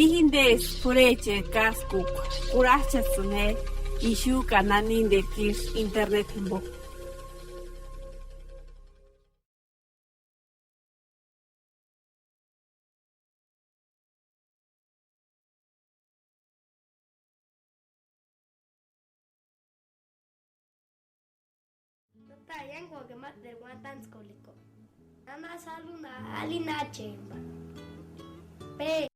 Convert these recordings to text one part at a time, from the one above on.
Ihindes pureche kaskuk kurachasune ishu kananin de kir internet himbo. Tayan ko kemat der guatan skoliko. Ana saluna alina chemba. Pe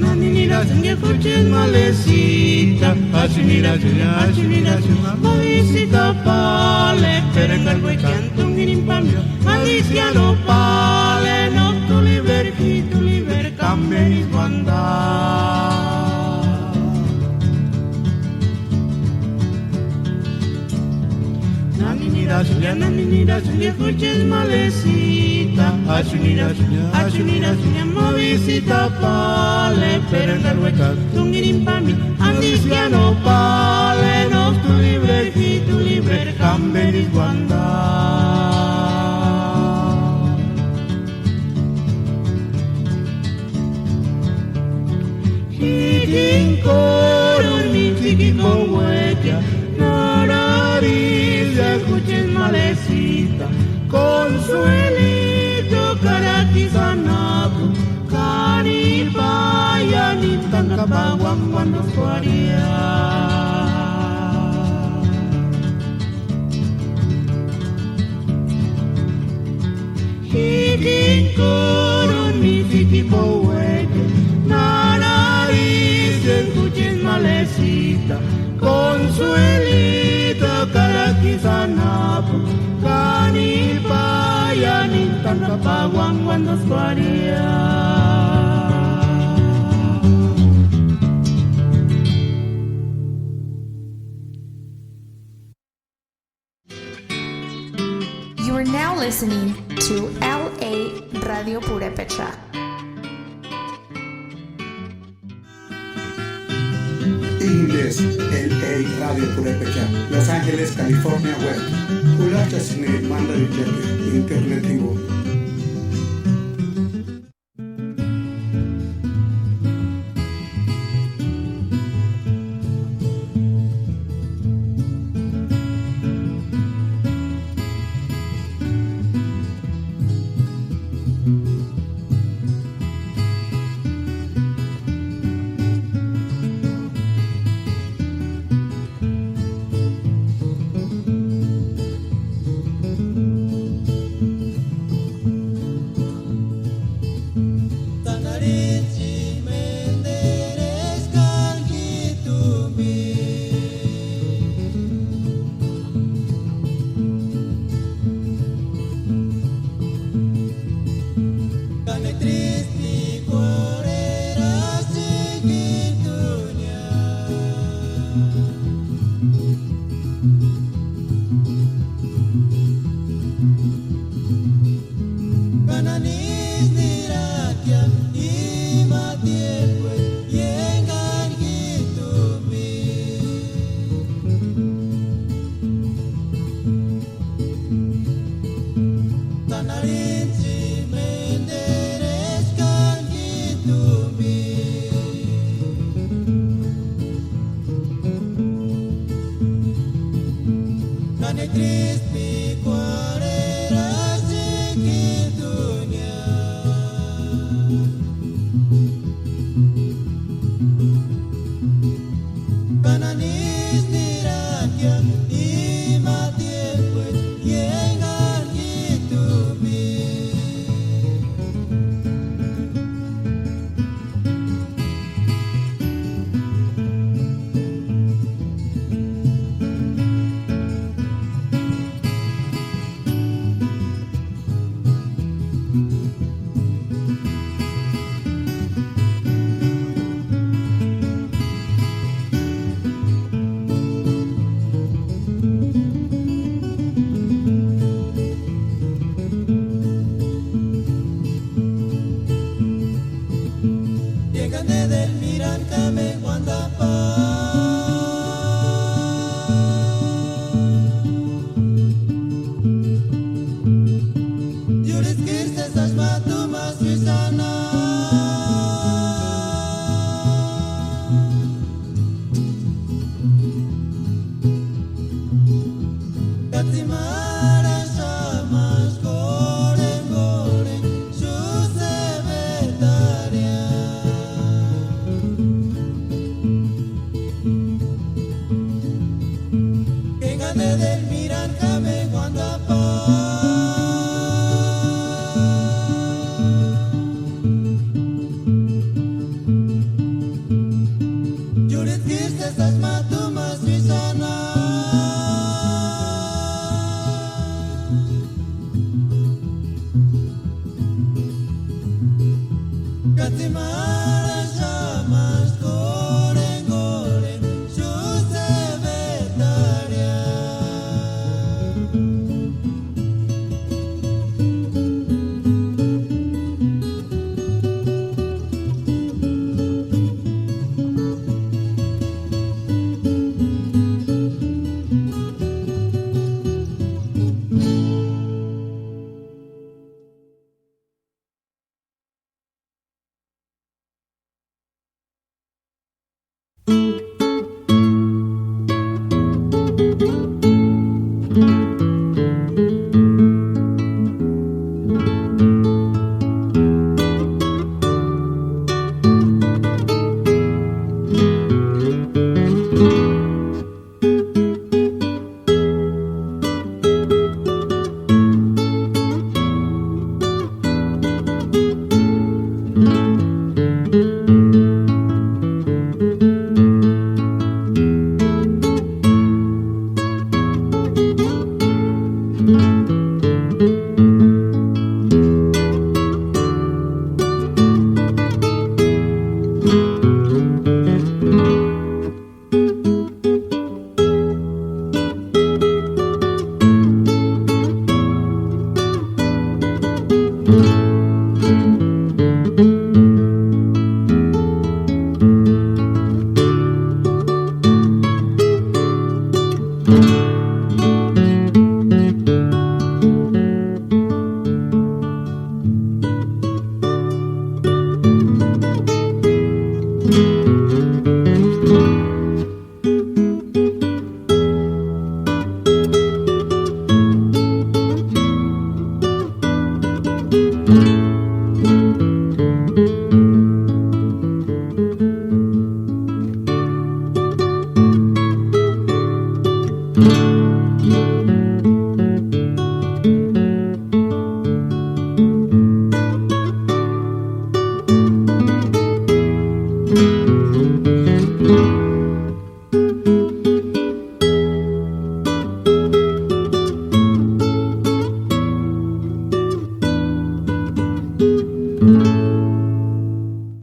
Nanira, que escuches malecita, mira, visita pale, pero en el huecanto un inimpambio, malicia no pale, no tu liber, cambia y guanda. Nanira, que escuches malecita, mira, visita pale, pero en el huecanto un inimpambio, malicia no pale, no tu liber, cambia y guanda. Chiquinco hueca, nariz, escuches malecita, consuelito, caraqui-sanapu, caripaya, ni tancapaguan cuando suaría. Chiquinco, mi chiquinco hueca, nariz, escuches malecita, consuelito, caraqui-sanapu, canipaya, ni tancapaguan cuando suaría. You are now listening to LA Radio Purepecha. Inglés, LA Radio Purepecha, Los Ángeles, California Web. Ulacha Sine, Manda de Internet Higo. Ima tiempo, yengan y tu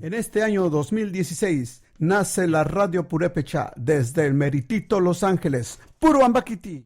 En este año 2016 nace la Radio Purépecha desde el meritito Los Ángeles. Puro Ambaquiti.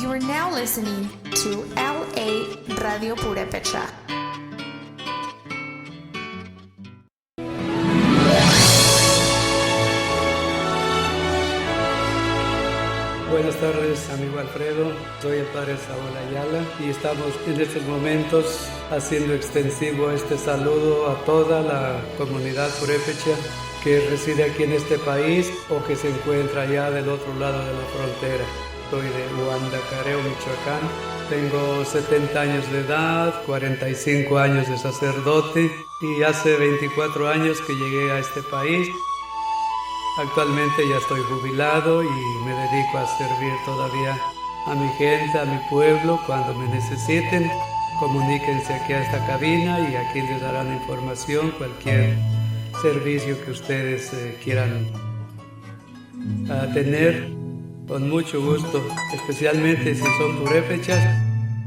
You are now listening to LA Radio Purepecha. Buenas tardes, amigo Alfredo. Soy el padre Saúl Ayala y estamos en estos momentos haciendo extensivo este saludo a toda la comunidad purépecha que reside aquí en este país o que se encuentra allá del otro lado de la frontera. Soy de Huandacareo, Michoacán. Tengo 70 años de edad, 45 años de sacerdote y hace 24 años que llegué a este país. Actualmente ya estoy jubilado y me dedico a servir todavía a mi gente, a mi pueblo. Cuando me necesiten, comuníquense aquí a esta cabina y aquí les darán información, cualquier servicio que ustedes quieran tener, con mucho gusto, especialmente si son purépechas.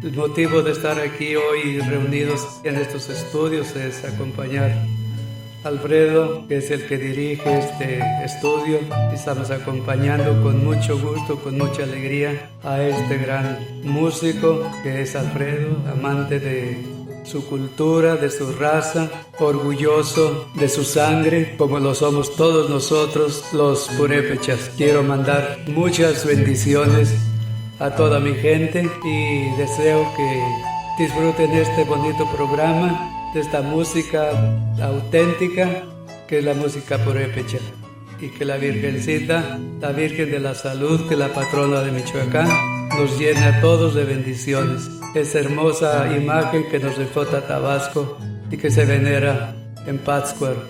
El motivo de estar aquí hoy reunidos en estos estudios es acompañar a Alfredo, que es el que dirige este estudio. Estamos acompañando con mucho gusto, con mucha alegría a este gran músico que es Alfredo, amante de su cultura, de su raza, orgulloso de su sangre, como lo somos todos nosotros los purépechas. Quiero mandar muchas bendiciones a toda mi gente y deseo que disfruten este bonito programa, de esta música auténtica que es la música purépecha, y que la Virgencita, la Virgen de la Salud, que es la patrona de Michoacán, nos llene a todos de bendiciones. Esa hermosa imagen que nos dejó Tabasco y que se venera en Pátzcuaro.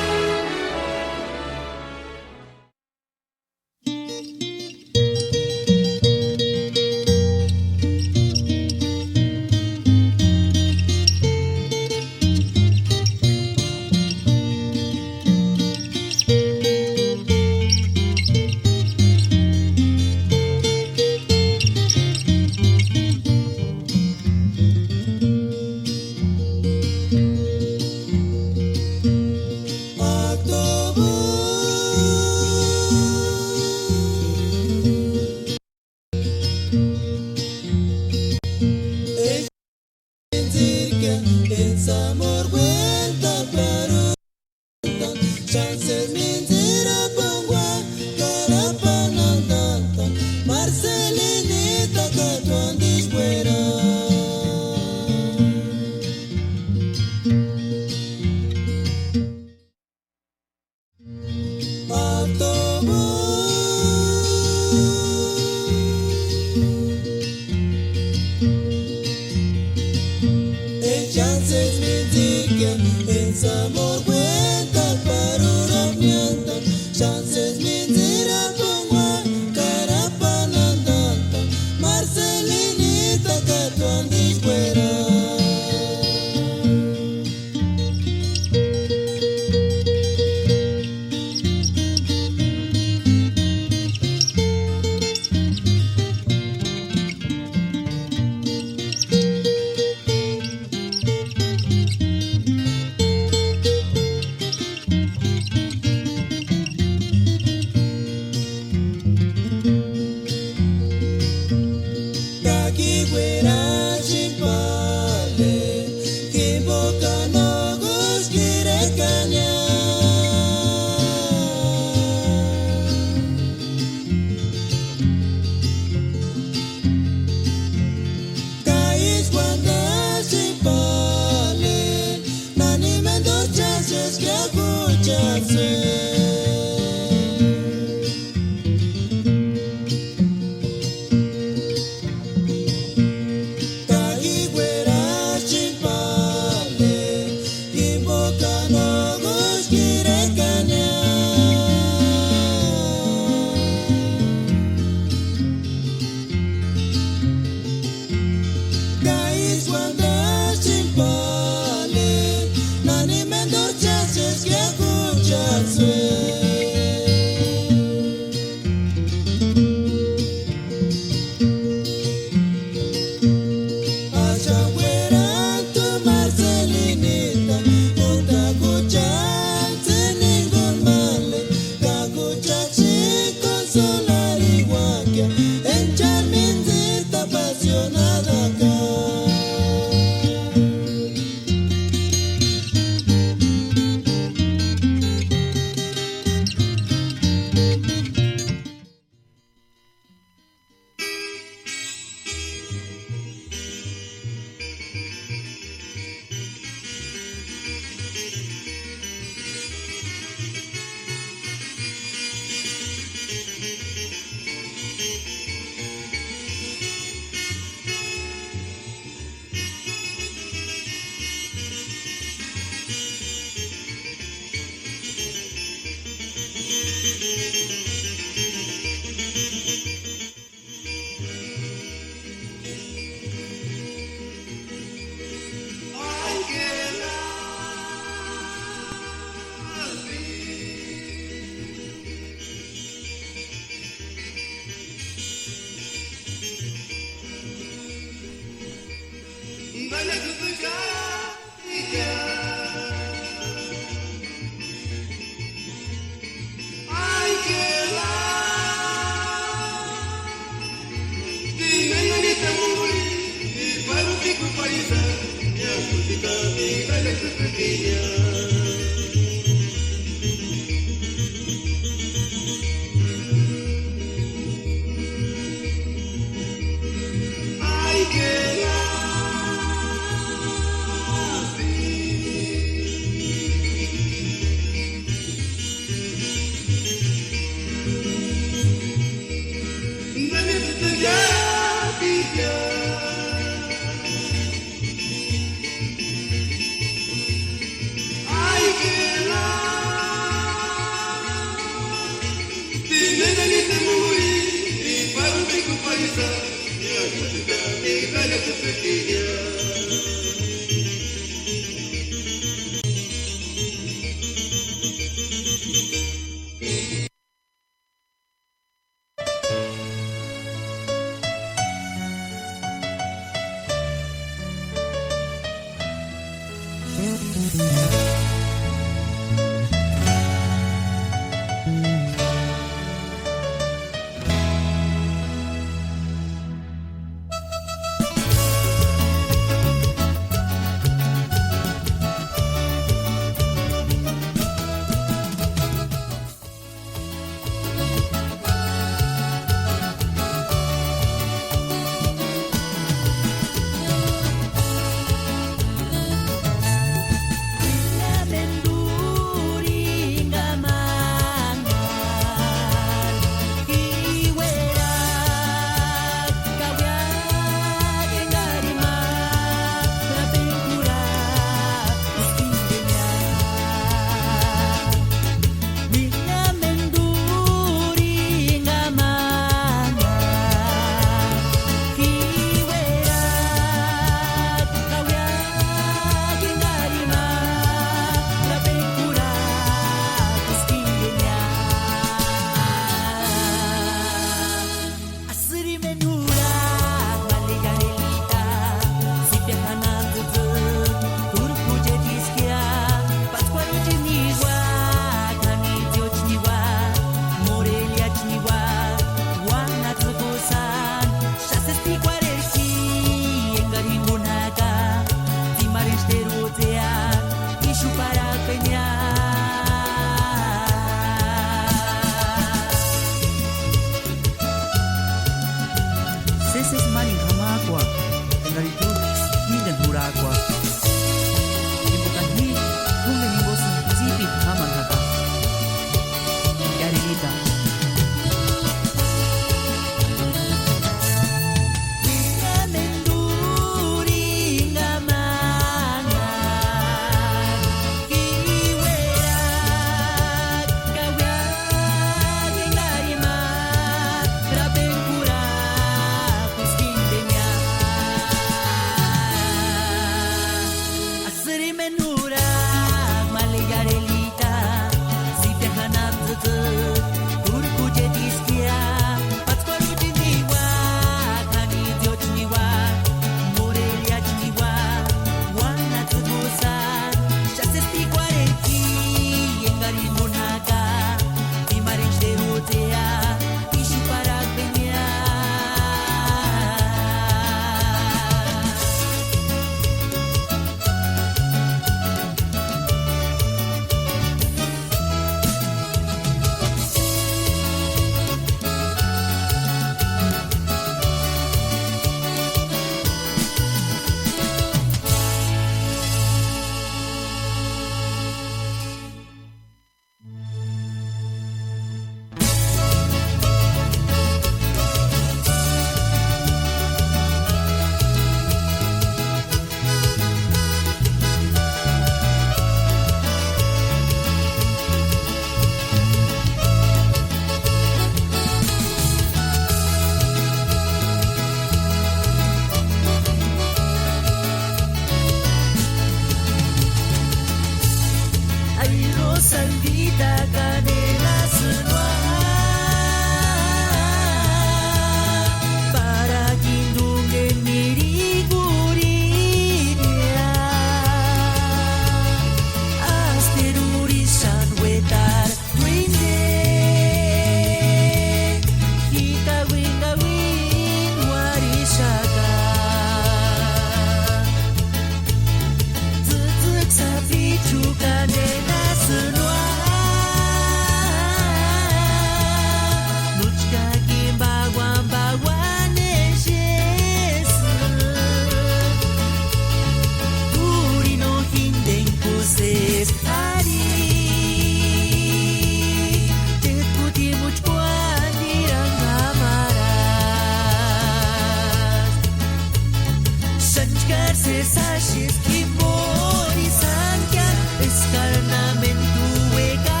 sashes kimori sankia escarnamento wega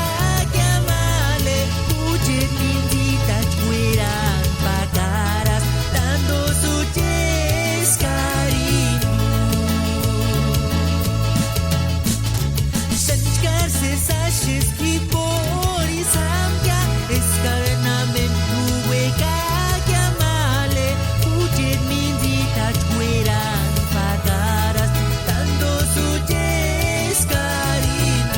chiamale uje mindita chueran pagaras dando su cariño sankarse sashes kimori sankia escarnamento wega chiamale uje mindita chueran pagaras dando su cariño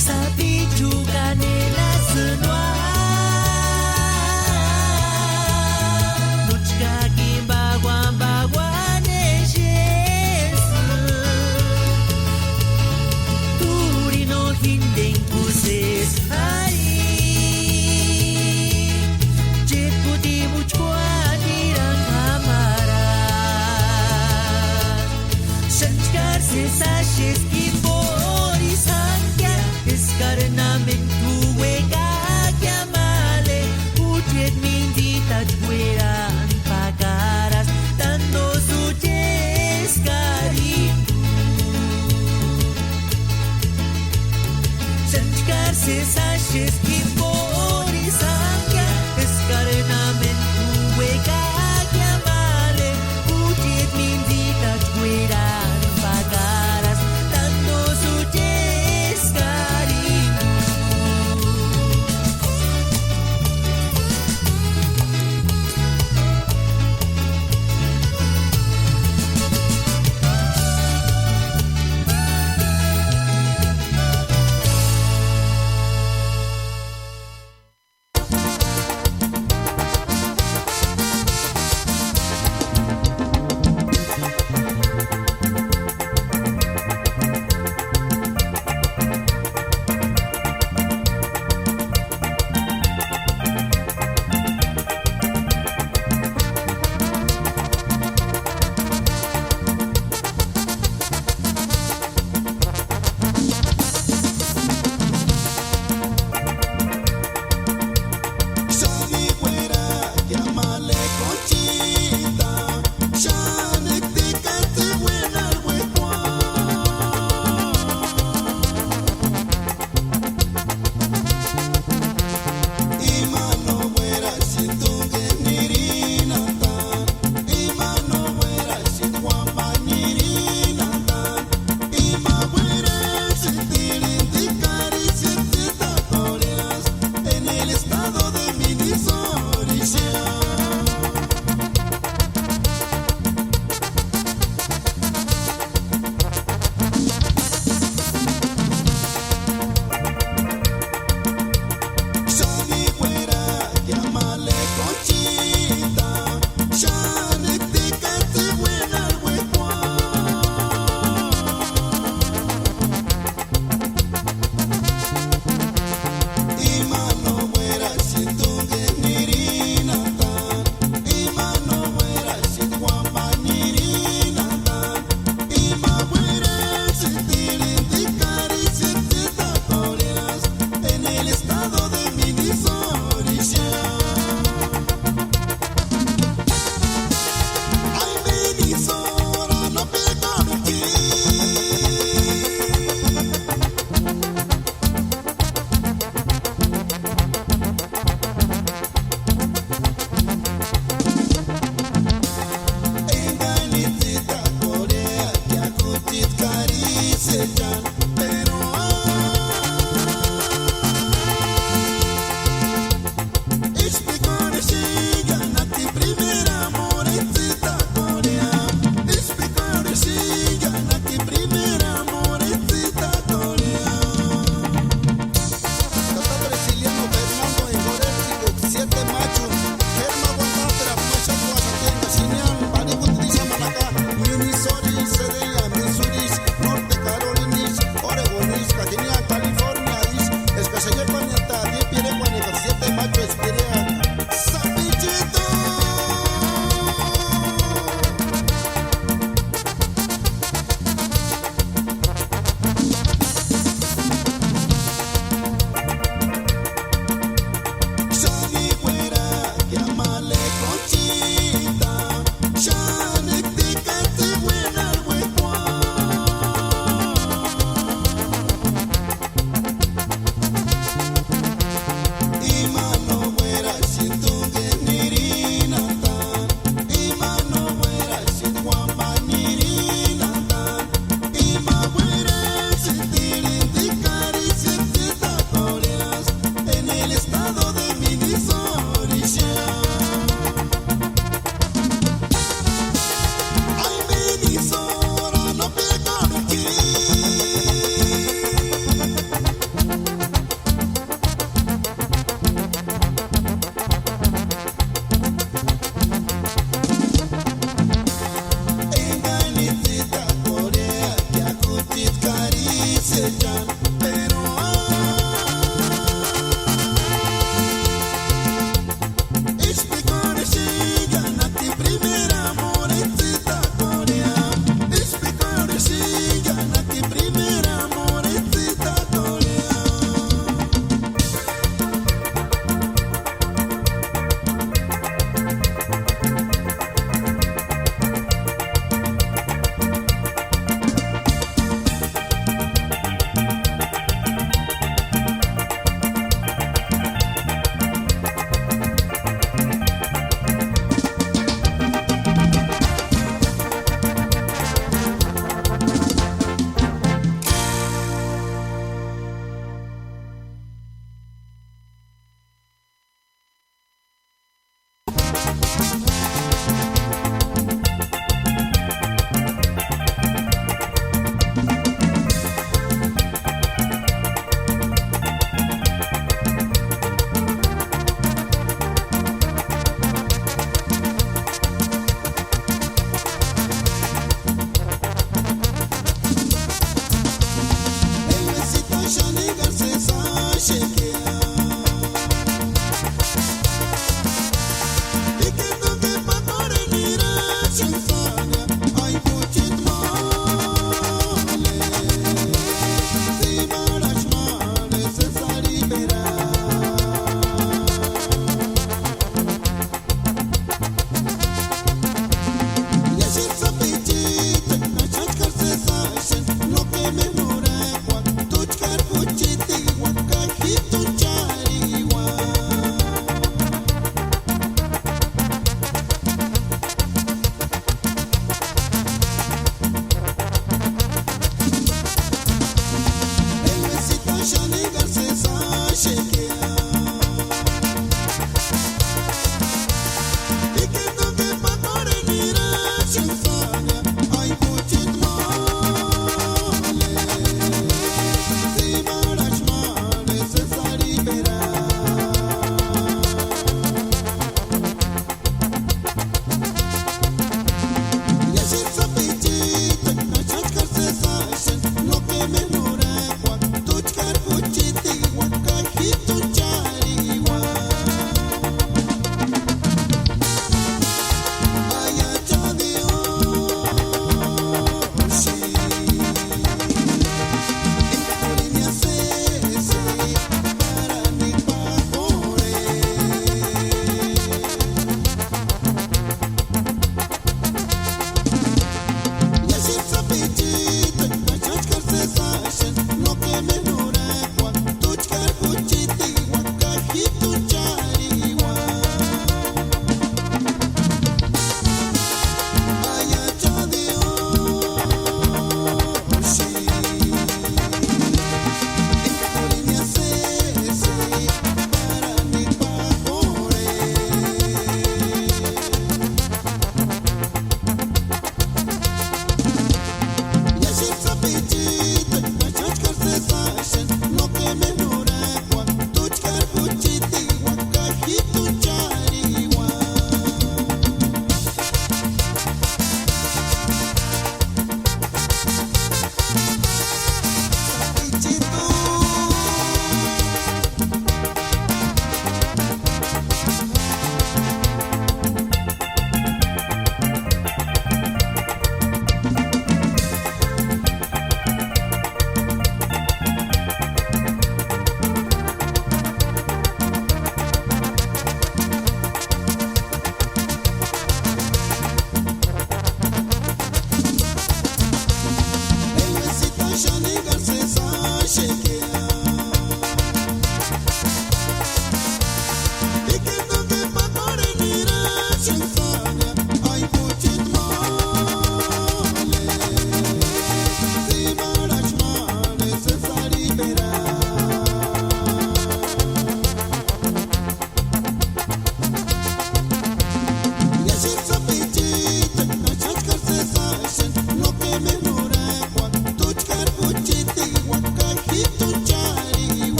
sabi juga nela semua Nuchka bagwan Turi no hinden kuses hari Jeputi muchkwa dirang kamaran Sanskar se sashes kibori sankia escarnamento wega chiamale ujet mindita chueran pagaras dando su cariño sanskar se sashes kibori sankia escarnamento wega chiamale ujet mindita chueran pagaras dando su cariño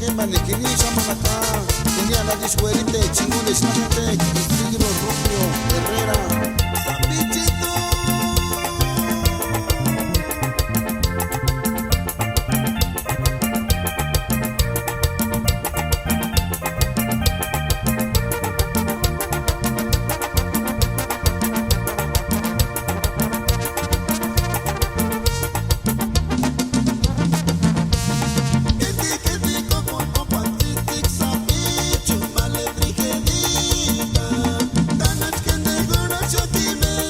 Kemba Nekini Samanaka, tenía la discuerite, chingón de Samantec, Isidro Rubio, Herrera, Capichito. Chumale, trigedita, tan es que de gora yo te me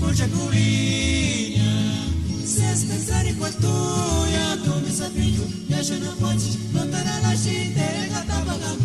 escucha curinha. Se es pensar em quantoia, tu me sabicho, e a não pode, não terá la gente, gata pagamento.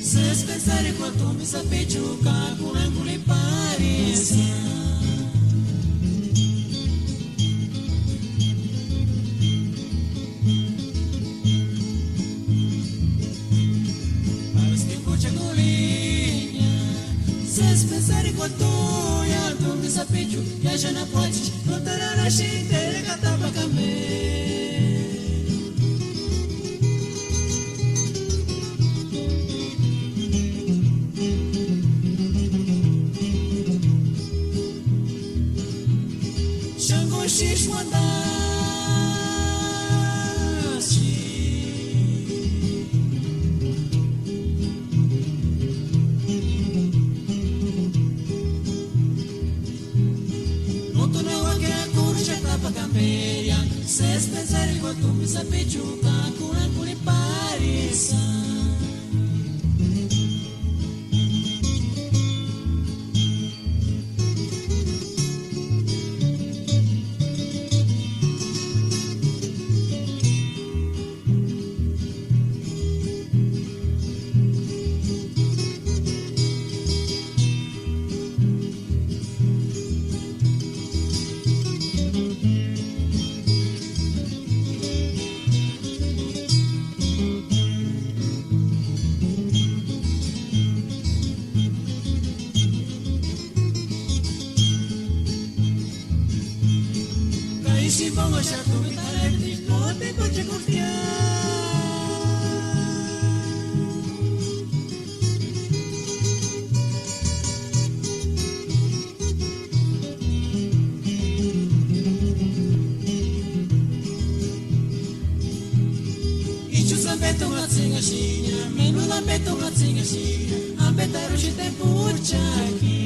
Se pensar em quanto me sapechuca, com ângulo e parece. Parece que escucha golinha. Se pensar em quanto eu me sapechu, e a já não pode, não terá na gente, gata pra caminhar. Se pensar em quanto me sapechuca, com ângulo e parece. Se vão achar que me talento, não tem como te confiar. E o zambeto uma tsingaxinha, menos lambeto uma tsingaxinha, ambetaram de tempo aqui.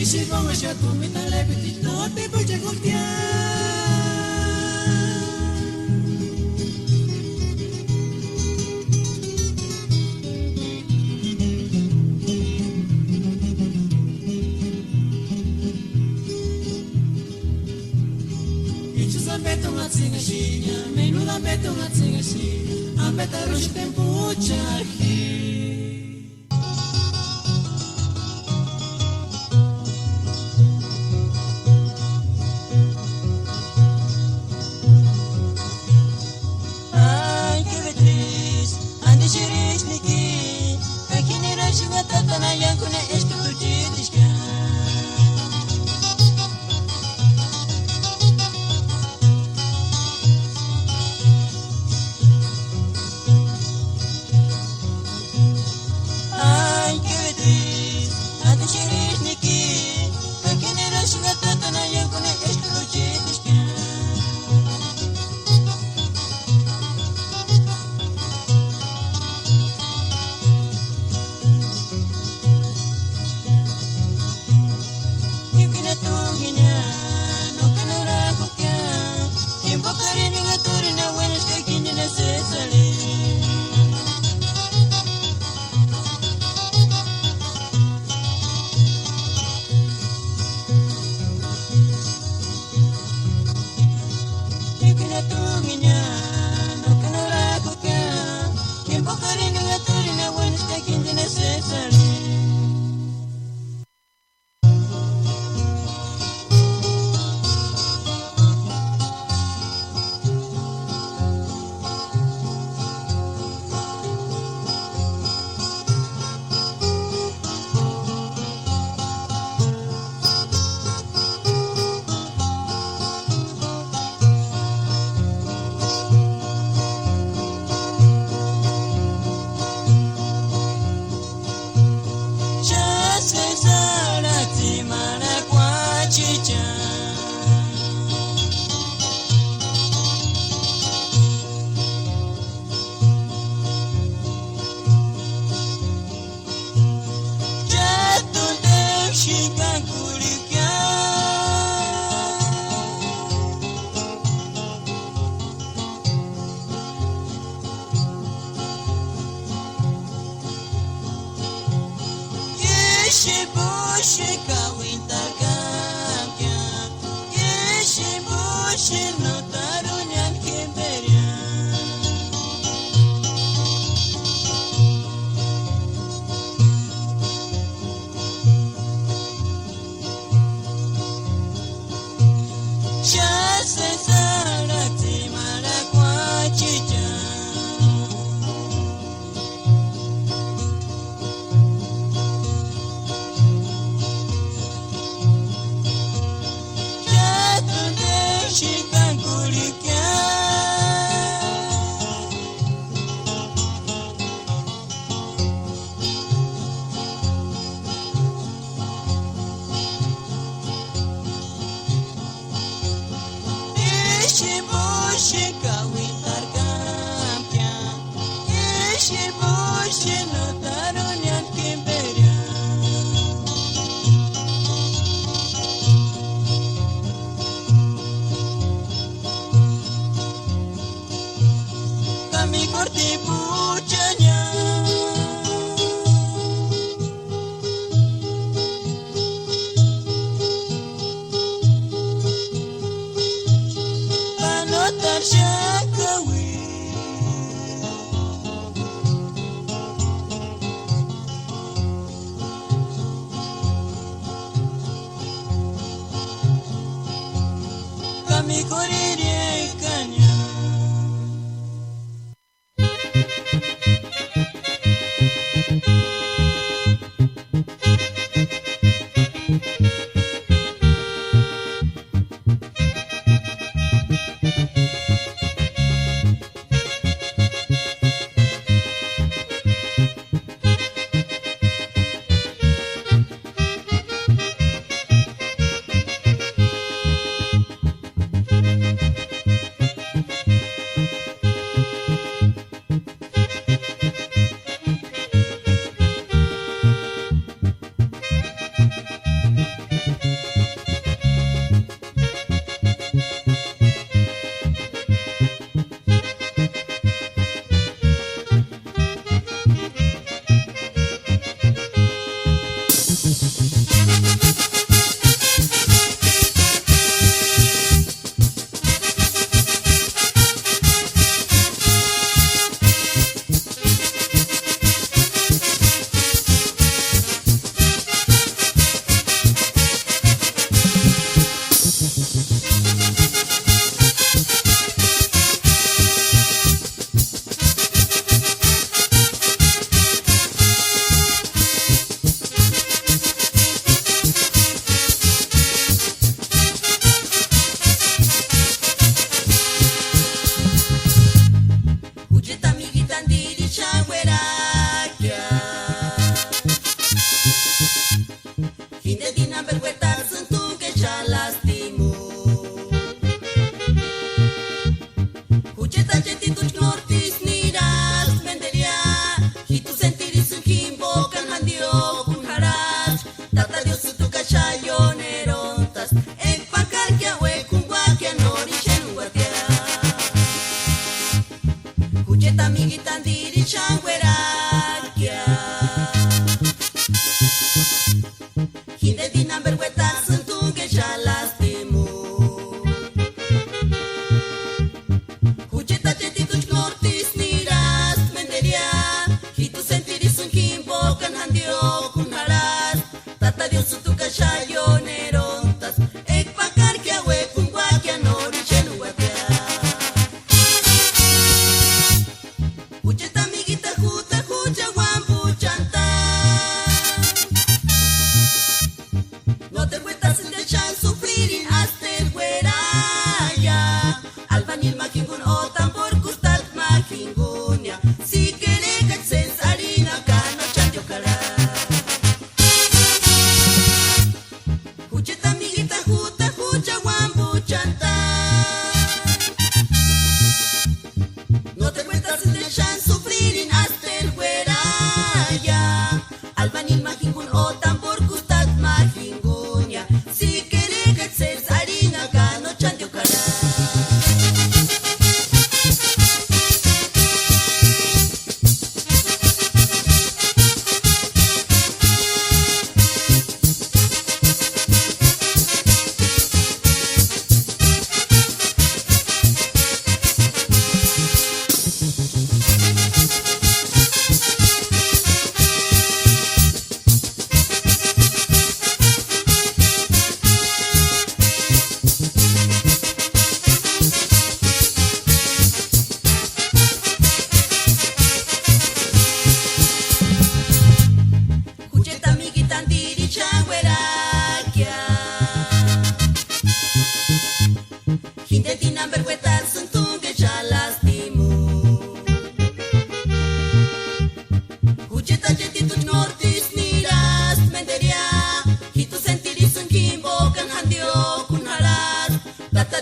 Se vão achar tu me talento, não tem por que confiar. E o zambeto uma tsingaxinha, menos lambeto uma tsingaxinha, ambetaram de tempo aqui.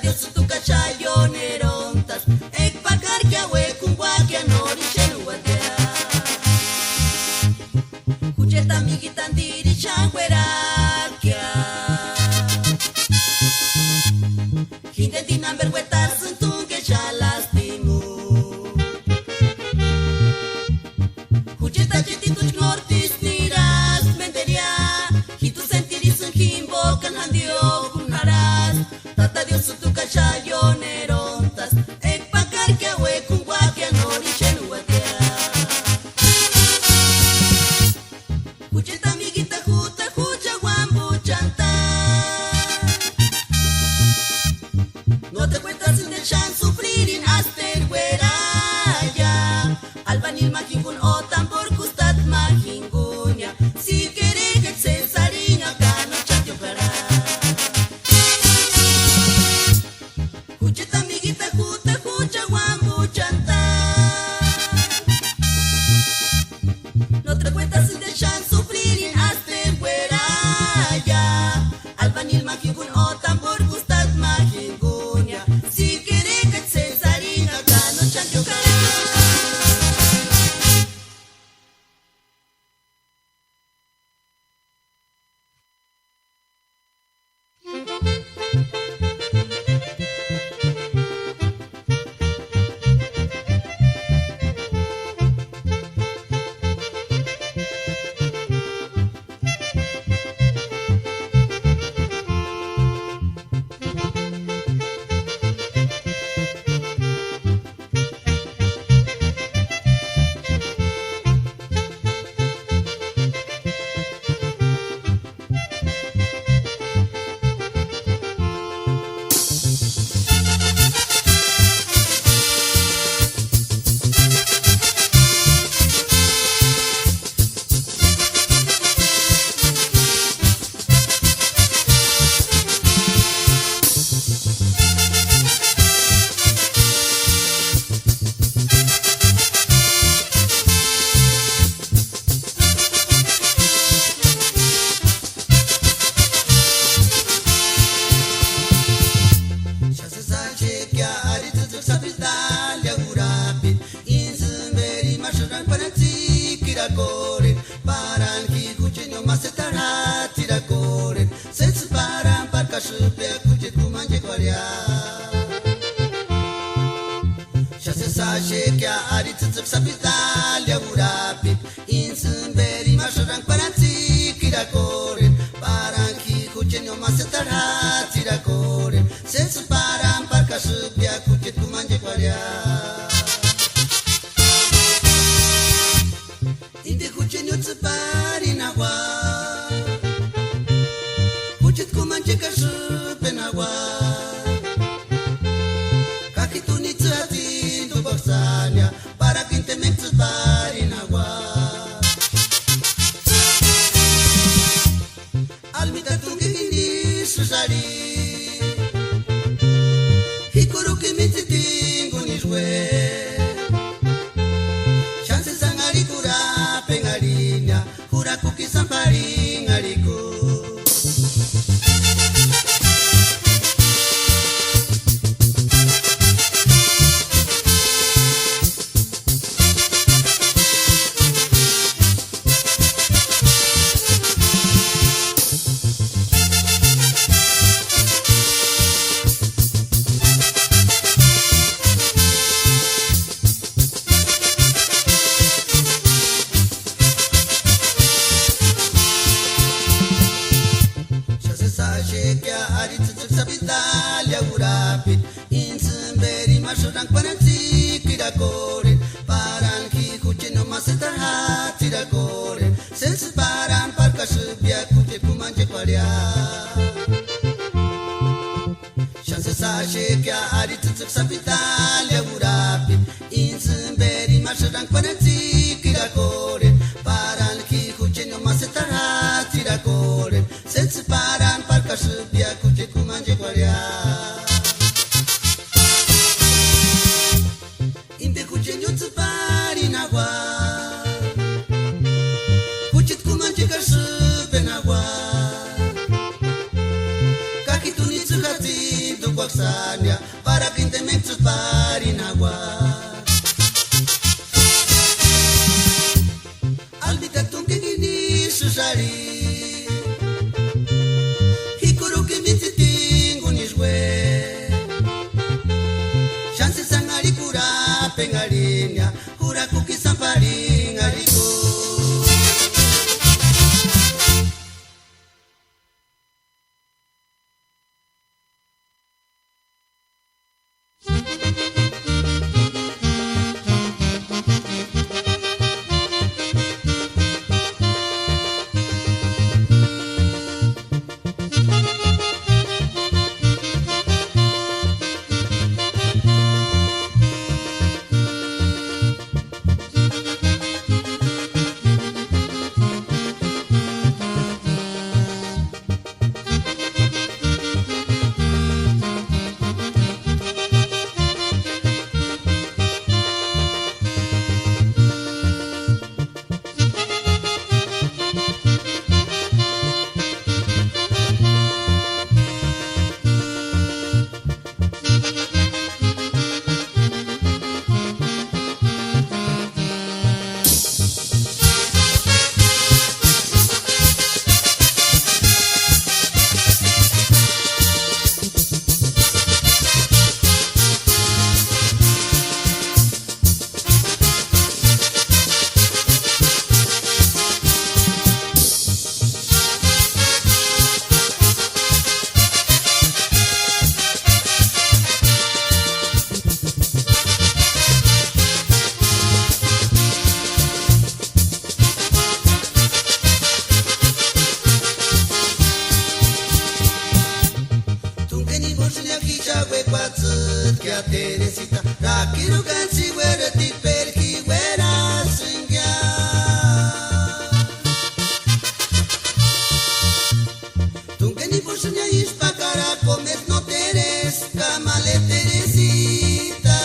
Dios tu cachayonerontas, ek pakar que awe kungwakia norishenu watea. Kucheta migitan diri changwerakia. Hinten number wetar suntung que chalastimu. Kucheta cheti tuch nortis niras menderia. Hitu sentiris un himbo kan handio kunharas. Tata Dios tu cachayonerontas, ek pakar que awe kungwakia norishenu watea. Kucheta migita juta jucha wambu chanta. No te cuentas sin dejar sufrir in aster hueraya. Albanil majingun o tambor kustat majingunya. Si querés que se sariña cano chatio cara. Kucheta migita juta jucha wambu chanta. No te cuentas sin dejar sufrir in aster hueraya. Albanil majingun o tambor kustat majingunya. Si querés que se sariña cano chatio cara. Ya se sabe que ahorita tu sabes darle a urapit. Inzumeri mashuran para ti kirakoren. Paran ki kuchenyo masetara tirakoren. Se separan par kasupia kuchet kumanje korea. Ya se sabe que ahorita tu sabes darle a urapit. Inzumeri mashuran para ti kirakoren. Paran ki kuchenyo masetara tirakoren. Se separan par kasupia kuchet kumanje korea. Inte kuchenyo separi nagua. Kuchet kumanje kasupe nagua. Kaki tu ni tsati tu baksanya. Para kinte mek separi nagua. Almita tungi hindi susari. Hikuru que me tingo ni jue. Chance sangari kura pengarinya. Kura kuki sampari ngariku. Ya se sabe que ahorita tu sabes darle a urapit. Inzumeri mashuran para ti kirakoren. Paran ki kuchenyo masetara tirakoren. Se separan par kasupia kuchet kumanje korea. Ya se sabe que ahorita tu sabes darle a urapit. Inzumeri mashuran para ti kirakoren. Paran ki kuchenyo masetara tirakoren. Se separan par kasupia kuchet kumanje korea. Inte kuchenyo tsepari nagua. Kuchet kumanje kasupe nagua. Kaki tu ni tsukati tu kwaksa. Pania para que te me parinagua. Albita tunke gini susari hikuru que me tingo niswe chance sangari cura pengarinya cura kuki sampari ngarigo. Teresita, Rakiru Gansi, where the deep perky, where I sing ya. Tungeni Bushnia is Pacara, comes no teres, Camale Teresita.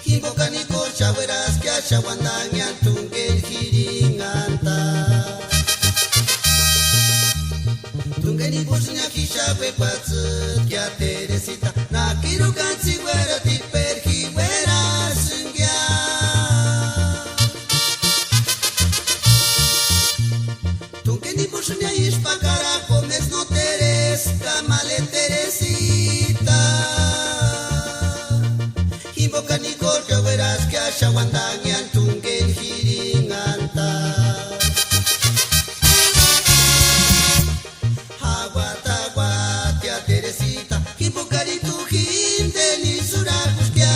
Himbocanico, Chaveras, Casha, Wandanya, Tungen, Hiringanta. Tungeni Bushnia Kisha, Wepats, Kia Teresita, Nakiru Gansi, where a deep perky, where I sing ya. Tungeni Bushnia is Pacara, comes no teres, Camale Teresita. Himbocanico, Chaveras, Casha, Wandanya, Tungen, Hiringanta. Teresita, Hipocaritu, Hinteni, Surakuskia.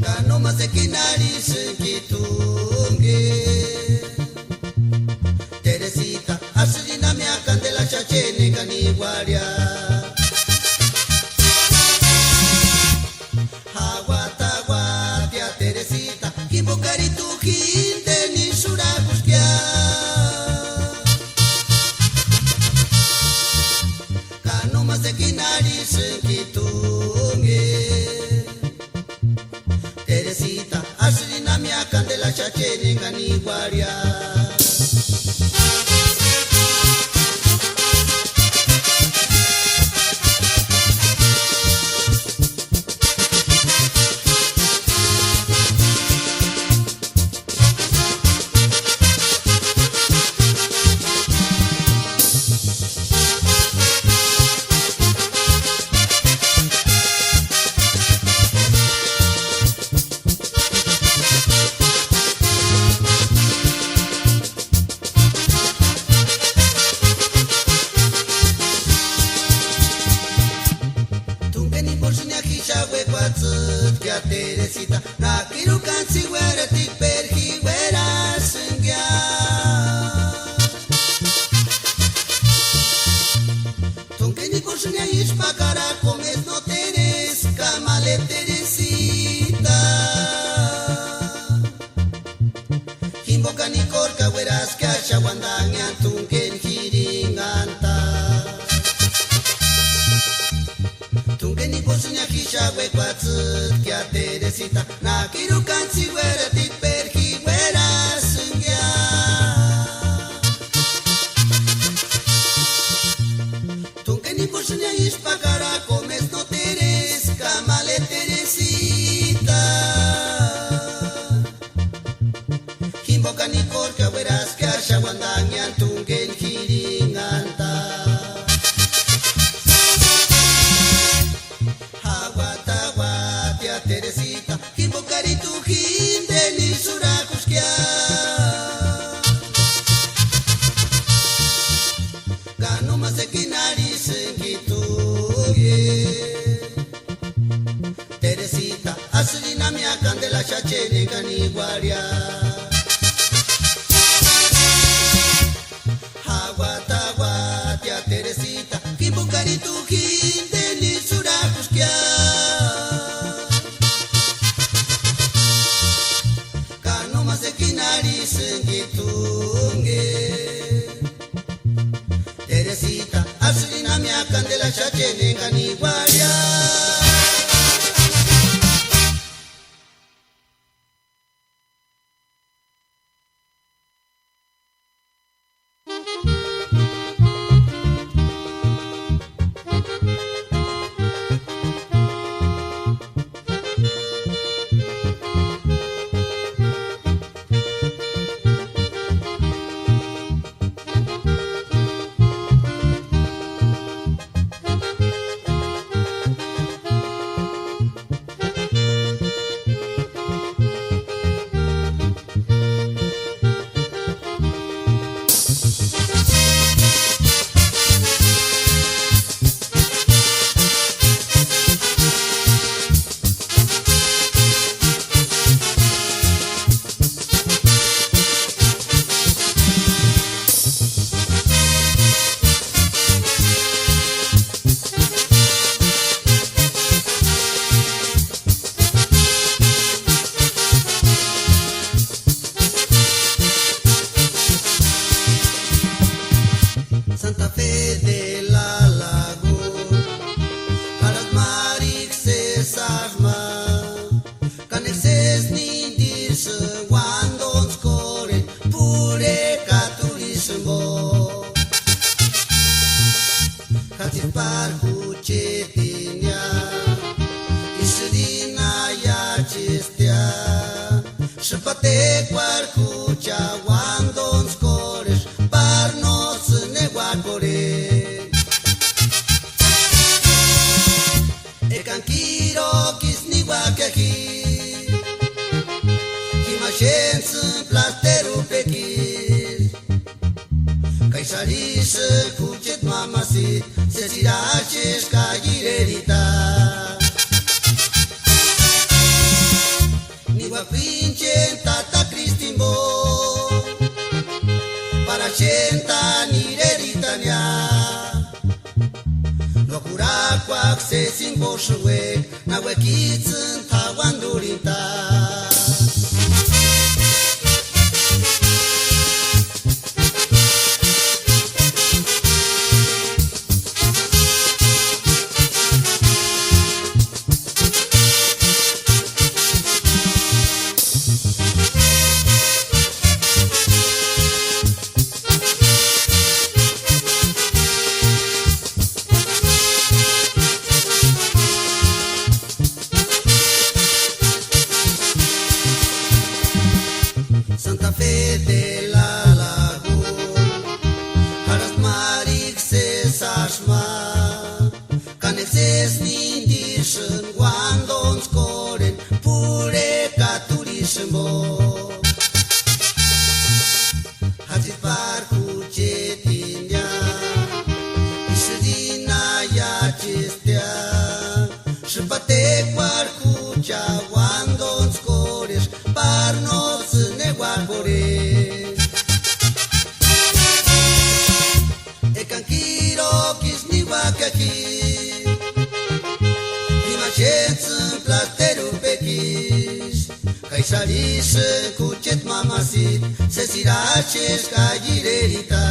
Canoma Sekinari, Sekitunge. Teresita, Asilina, Mia Candela, Chachene, Caniguaria. Haguatagua, Teresita, Hipocaritu, Hinteni, Surakuskia. Sekinari Sekitunge. Teresita, Asilina, Mia Candela, Chachene, Caniguaria. Teresita, Nakiru Gansi, where a deep perky, where I sing ya. Tungeni Bushnia is Pacara, comes no teres, Camale Teresita. Himbocani Corca, whereas Casha, Wandanya, Tungen, Hiringanta. Tungeni Bushnia Kisha, Wequats, Kia Teresita, Nakiru Gansi, where a deep perky, where I sing ya. Moshnya ispakara comes no teres Kamale Teresita Himboka ni korka verás que asha wandangian tungen hiringanta Hawata tia Teresita Himbokari tu hinde ni surakuskia Gano masekinari Teresita, aslina mia candela chachene ganiguaria Hawata tia Teresita, Kimbukari tu hinde ni surakuskia Kano masekinari sengitunge Teresita, aslina mia candela chachene ganiguaria Santa Fe de la Lago, Harat Marik se sarma, Canexes nindir se wandon score, pure caturismo. Hatir parku cetinia, Isrina ya cestia, Shapate quarku cha wandon scores, Parnos neguacore. Ekanquiro kisni guacaji, Himashens plasteru pekis, Kaisaris kuchet mamasi, se siraches kagirerita. Niwa pinchen tata Cristimbo, para chenta nireritania. Locura quack se simbo shwek, na wekitzen tawandurinta. Santa Fe de la Lago, Harat Marik se sarma, Canexes nindirschen wandon scoren, pure caturismo. Hatit parku cetinia, Isrina ya cestia, Shpate parku cha wandon scores, Parnos neguacore. Ekanquiro kisni guacaji, Himashens plasteru pekis, Kaisaris kuchet mamasit, se siraches kagirerita.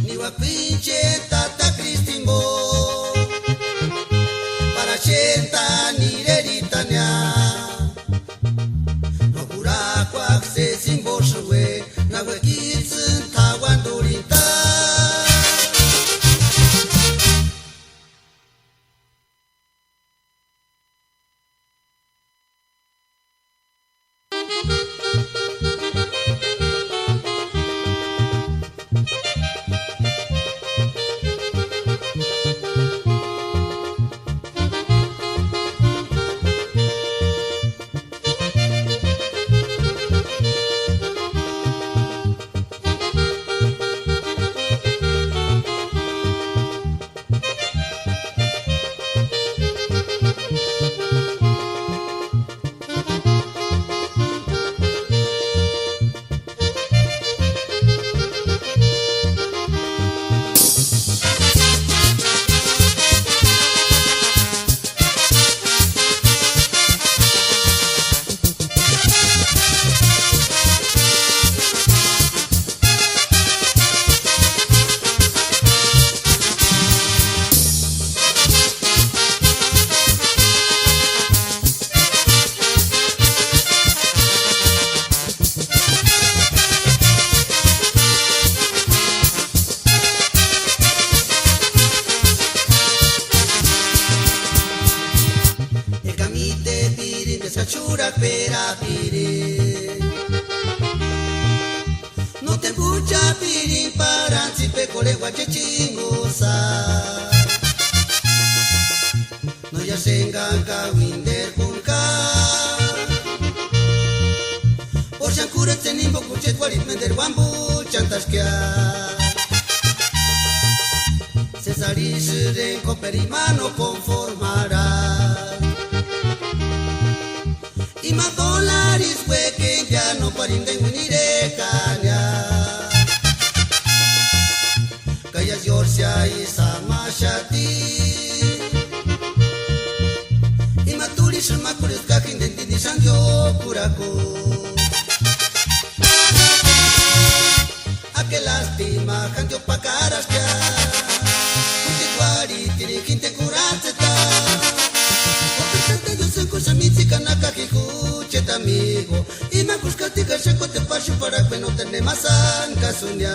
Niwa pinche tata Cristimbo, para chenta nireritania. Locura quack se simbo shwe, na wekitzen tawandurinta. pecole guache chingosa no ya senganka winder kunka por shankure tenimbo kuchet walit mender bambu chantaskia Cesarisren coperimano conformará y más dólares que ya no parinden unire caña Callas Yorcia y Samashati y maturis macuris cajín de Tini Sanjo Curaco a que lástima canto pa caras que Quinte curaceta Opetante yo se cosa mítica naka kikuchet amigo Y me busca tika shako te pashu para que no tener más casunya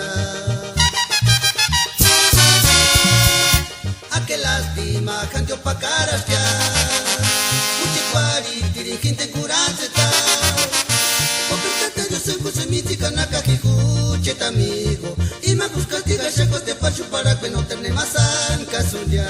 A que lástima cantio pa caras ya Uchikwari tiri quinte curaceta Opetante yo se cosa mítica naka kikuchet amigo Y me busca tika shako te pashu para que no tener más casunya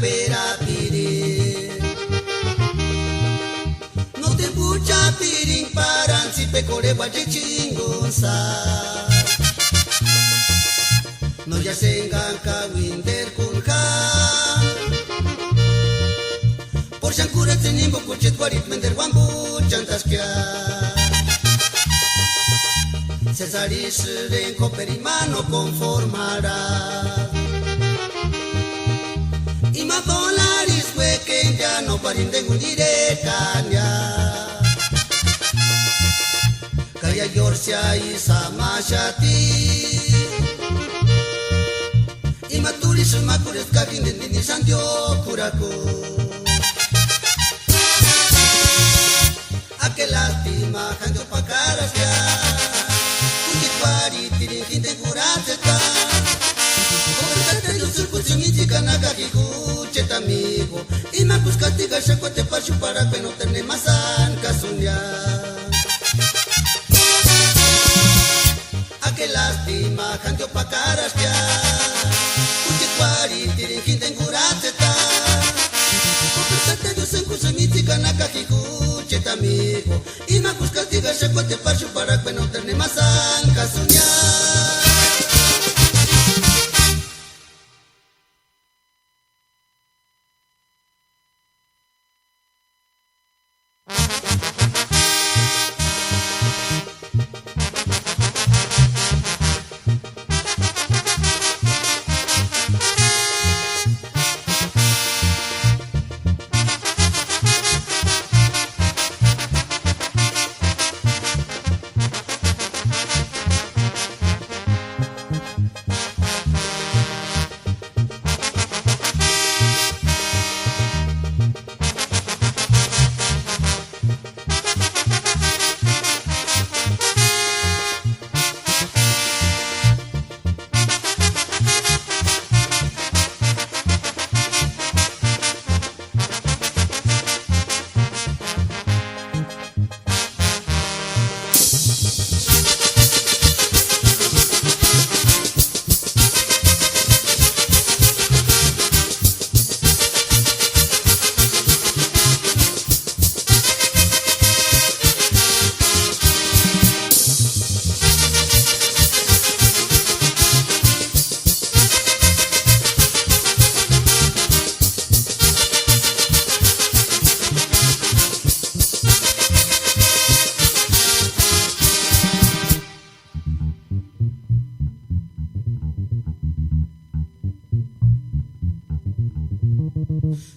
Pera pirin No te bucha pirin paran si pecore guache chingosa No ya se enganca winder kunka Por shankure tenimbo kuchet guarit mender wambu chantaskia Cesaris renco perimano conformará y más dólares que ya no parinden unire caña Calla Yorcia y Samashati y maturis macuris cajín de Tini Sanjo Curaco a que lástima canto pa caras ya Uchikwari tiri quinte curaceta Naka kikuchet amigo y me busca tika shako te pashu para que no tener más casunya a que lástima cantio pa caras ya Uchikwari tiri quinte curaceta Opetante yo se cosa mítica naka kikuchet amigo y me busca tika shako te pashu para que no tener más casunya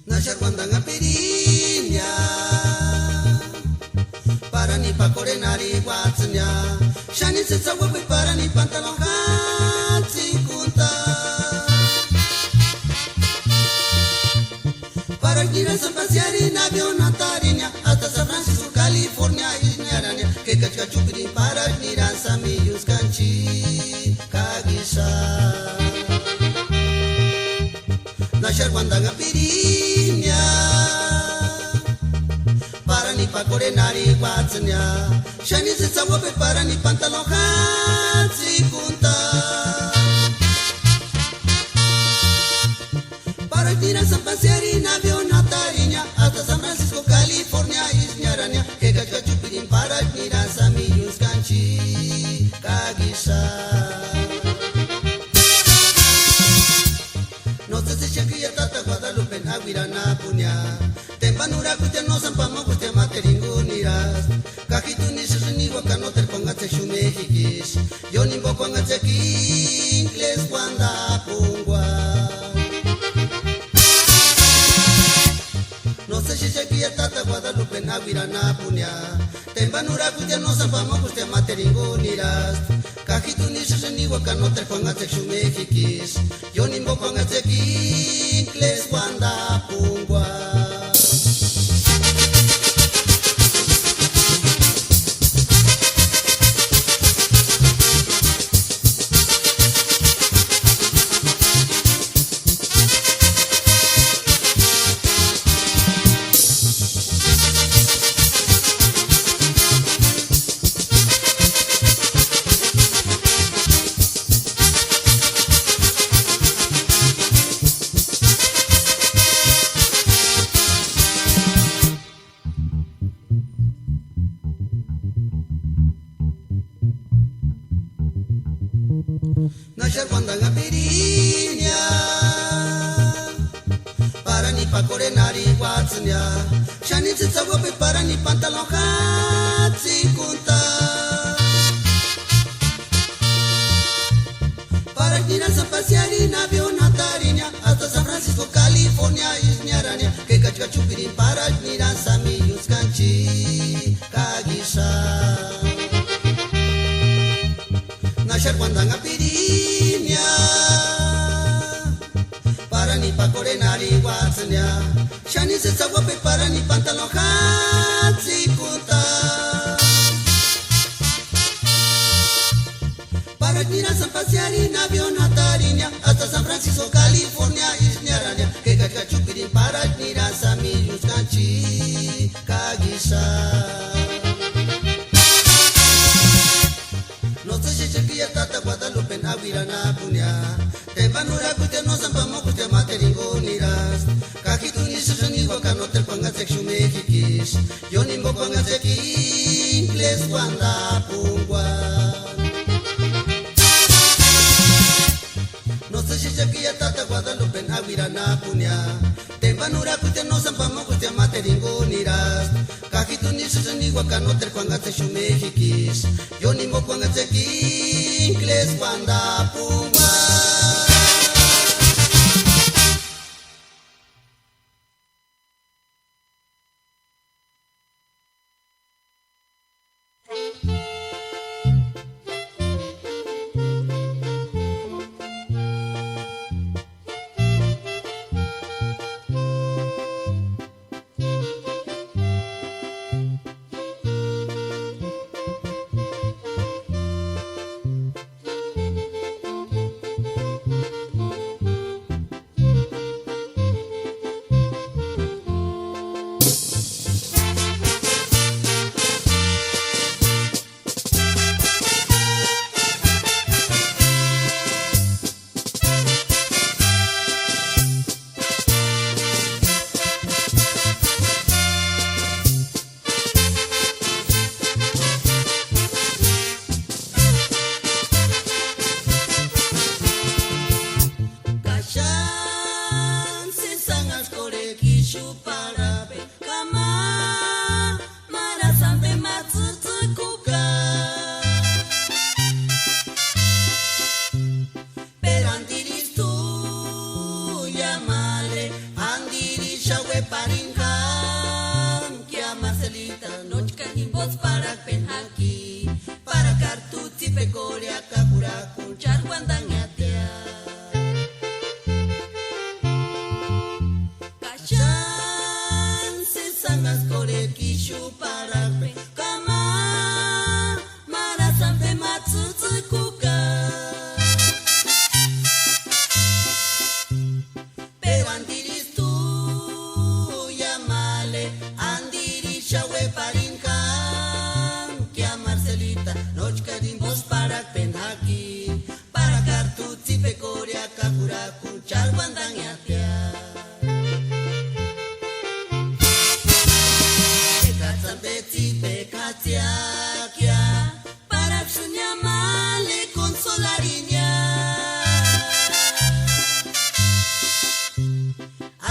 Nasha cuando en Apiriña se sagua para ni pantalón hatsi kunta. Para ir a San pasear en avión a Tariña hasta San Francisco, California y Ñaraña. Que cachupiri para ir a Samillos Canchi Kagisa. Nashar Wandaga Piriña para ni pa corenari Watsanya. Shani se sagua para ni pantalón hatsi kunta. Para ir a San pasear en avión a Tariña hasta San Francisco, California y Ñaraña. Que cachupirín para ir a Samillos Canchi Kagisa. No sé si Shakira Tata Guadalupe Aguirana Puña. Tempanura Cutia no Sampamo Cutia Materinuniras. Cajitu ni Shani Wakano Terpongate Shumejikis. Yo ni Boko Angachaki Ingles Wanda Pungwa. No sé si Shakira Tata Guadalupe Aguirana Puña. Tempanura Cutia no Sampamo Cutia Materinuniras. Cajitu ni Shani Wakano Terpongate Shumejikis. Yo ni Boko Angachaki Ingles Wanda Pungwa. Nashar Wandaga Piriña para ni pa corenari Watsanya. Shani se sagua para ni pantalón hatsi kunta. Para ir a San pasear en avión a Tariña hasta San Francisco, California y Ñaraña. Que cachupirín para ir a Samillos Canchi Kagisa. Nashar Wandaga Piriña para ni pa corenari Watsanya. Shani se sagua para ni pantalón hatsi kunta. Para ir a San pasear en avión a Tariña hasta San Francisco, California y Ñaraña. Que cachupirín para ir a Samillos Canchi Kagisa. No sé si Shakira Tata Guadalupe Aguirana Puña. Tempanura Cutia no Sampamo Cutia Materinuniras. Cajitu ni Shani Wakano Terpongate Shumejikis. Yo ni Boko Angachaki Ingles Wanda Pungwa. No sé si Shakira Tata Guadalupe Aguirana Puña. Tempanura Cutia no Sampamo Cutia Materinuniras. Cajitu ni Shani Wakano Terpongate Shumejikis. Yo ni Boko Angachaki Ingles Wanda Pungwa.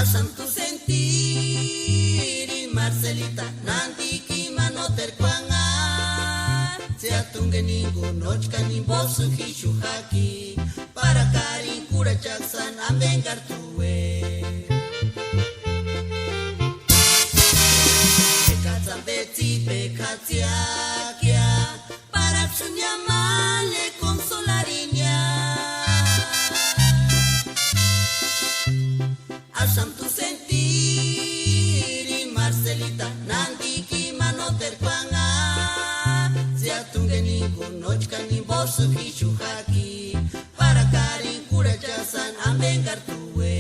Asam tu sentir y Marcelita Nandiki manoter kwanga Se atunge ningún nochka ni bosu hishu haki Para karin kura chaksan ambengar tuwe Pekatzan betzi pekatziakia Para tsunyamale consolariña Asam tu sentir y Marcelita Nandiki manoter kwanga Se atunge ningún nochka ni bosu hishu haki Para karin kura chaksan ambengar tuwe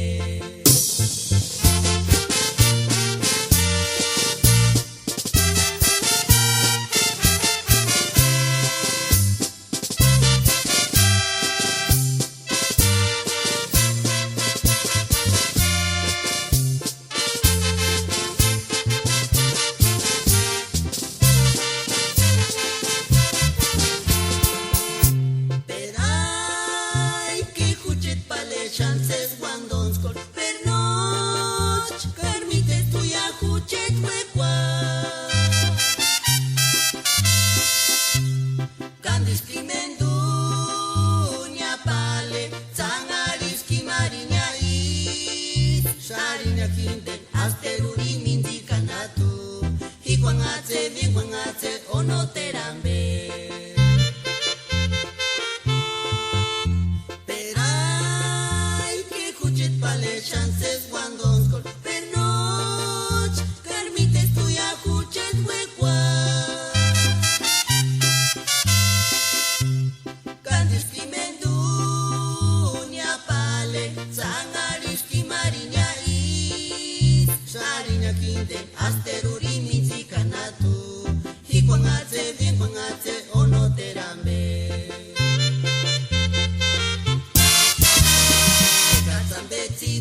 chances guandonskol per noch permite tu ya kuchet wekwa Kandis kimendunya pale Tangariski marinya is Sharinya kinden asteruri mindikanatu Hikwangatse vikwangatse onoterambe chances guandonskol per noch permites tu ya kuchet wekwa Kandis kimendunya pale Sangariski marinya is Sharinya kinden asteruri minzikanatu Hikwangatse vikwangatse onoterambe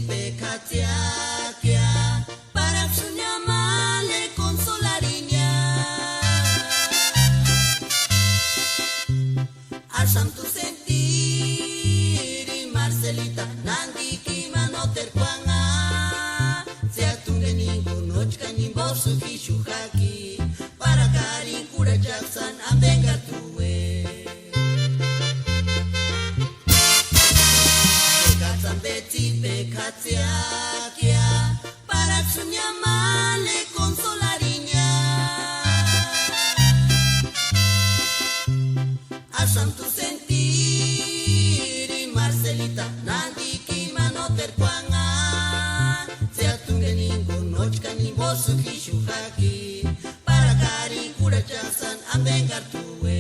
Pekatiakia para tsunyamale consolariña Asam tu sentir y Marcelita Nandiki manoter kwanga Se atunge ningún nochka ni bosu hishu haki Para karin kura chaksan ambengar tuwe Pekatiakia para tsunyamale consolariña Asam tu sentir y Marcelita Nandiki manoter kwanga Se atunge ningún nochka ni bosu hishu haki Para karin kura chaksan ambengar tuwe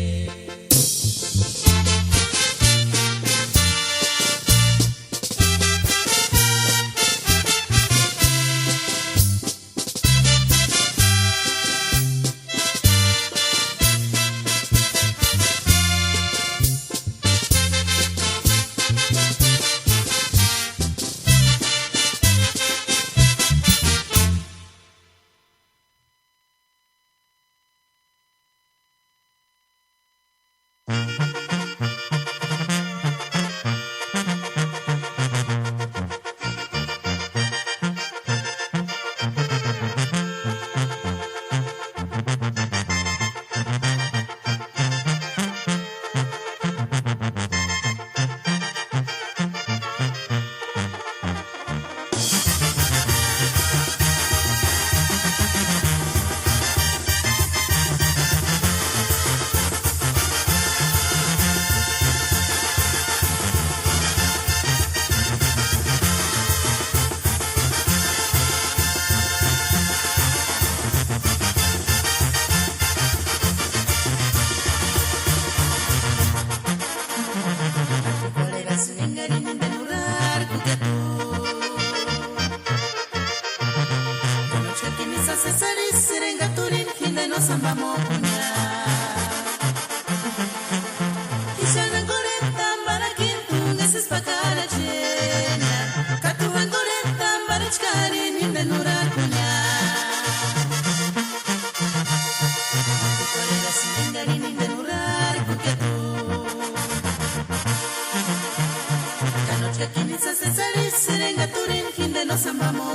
Samba mo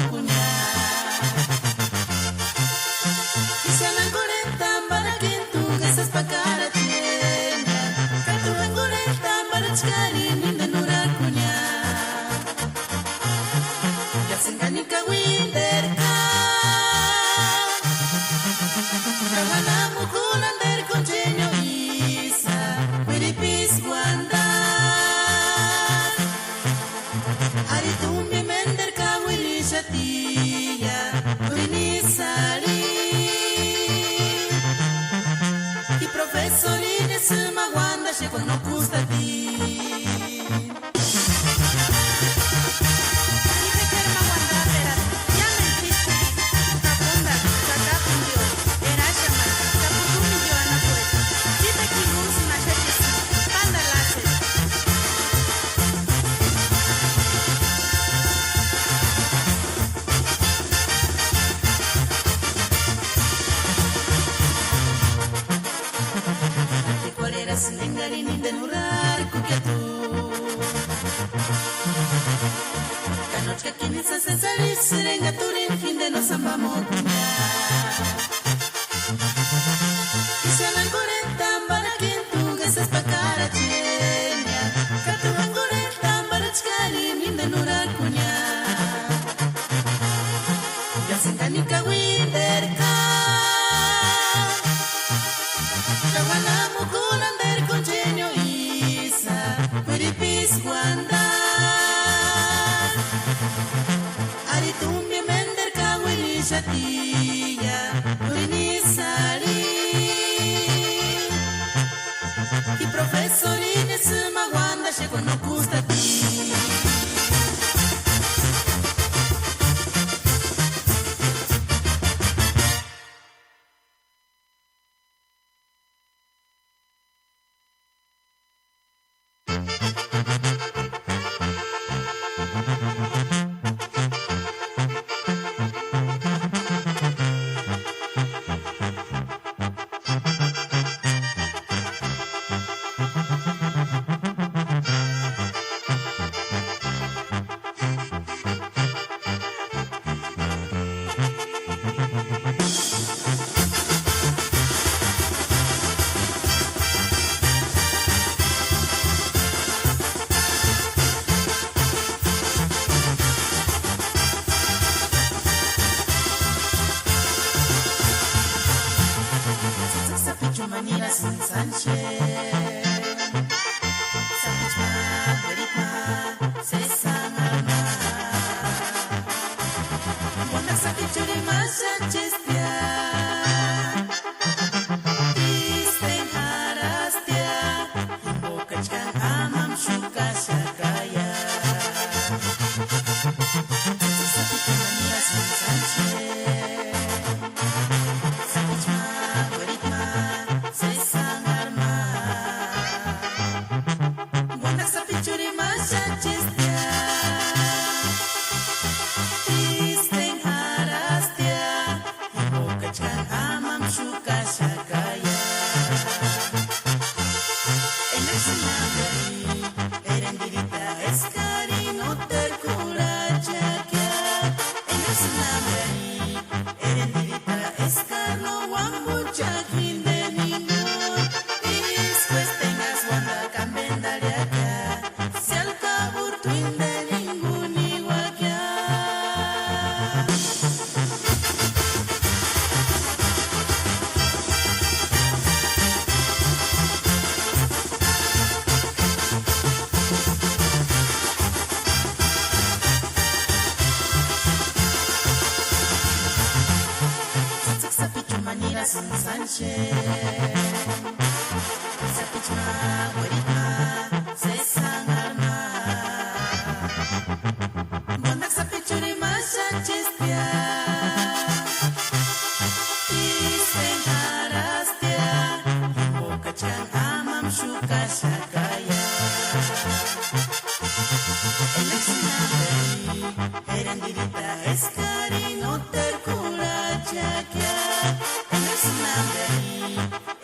Eskari no terkula jakia, enes namberi.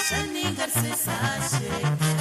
Shani garse sa shekya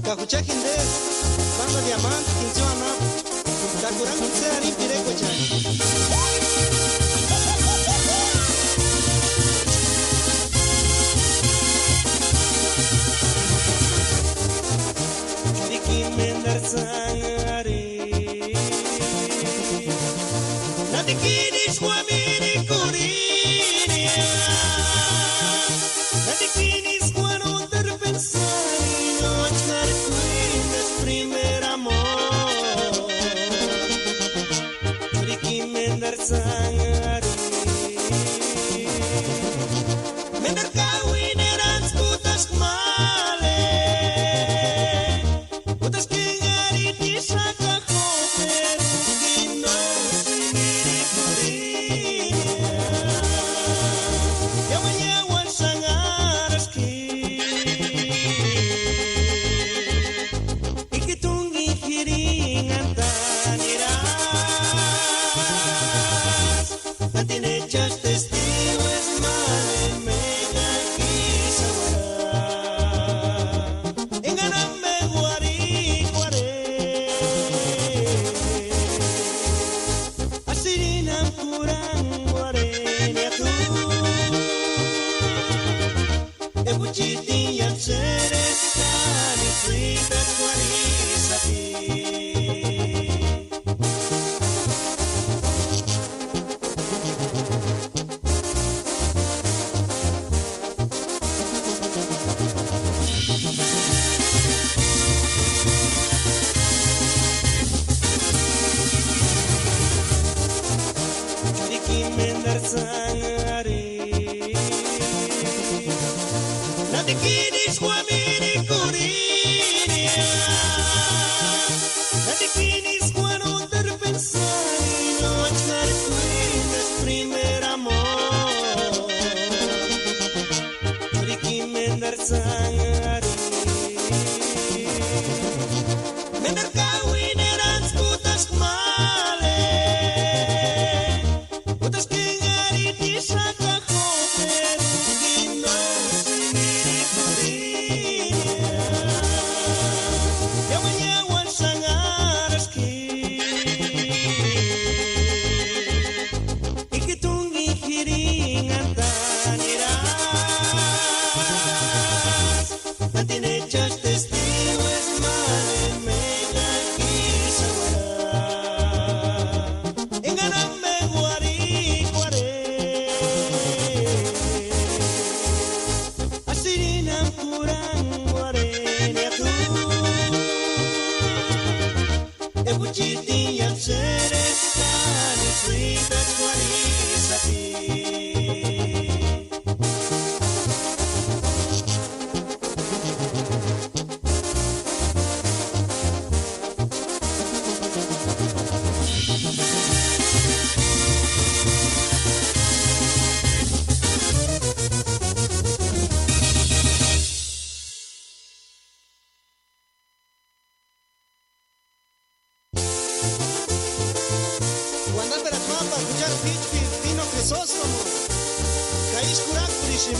Kakuchakinde, Banda Diamante, Quinchuana, Kakurang Seari Pirecocha. Mendar sangare Nati kini squamini curinia Nati kini squano ter pensare No achar cuinas primer amor Riki mendar sangare Mendar kawin erans putas male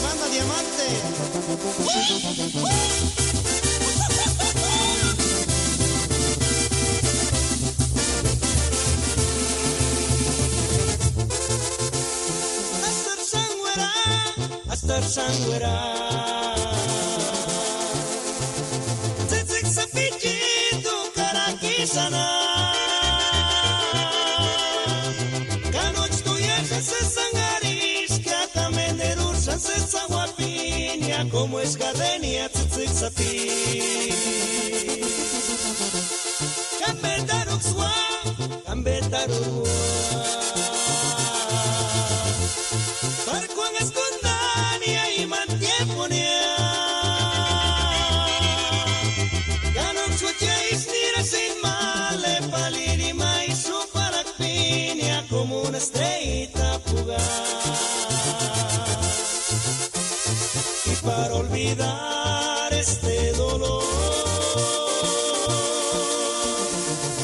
Banda Diamante. Astar sangwera Tzik sapichi tu karaki sana Kanoch tu yasha se sangaris Kata menderusha se saguapinia Como es gardenia tzik sapi Kambetarukwa Kambetarukwa Parkuan escondania y mantieponia Ganok sucia istira sin male Paliri mai su parakpinia Como una estrellita fugaz Y para olvidar este dolor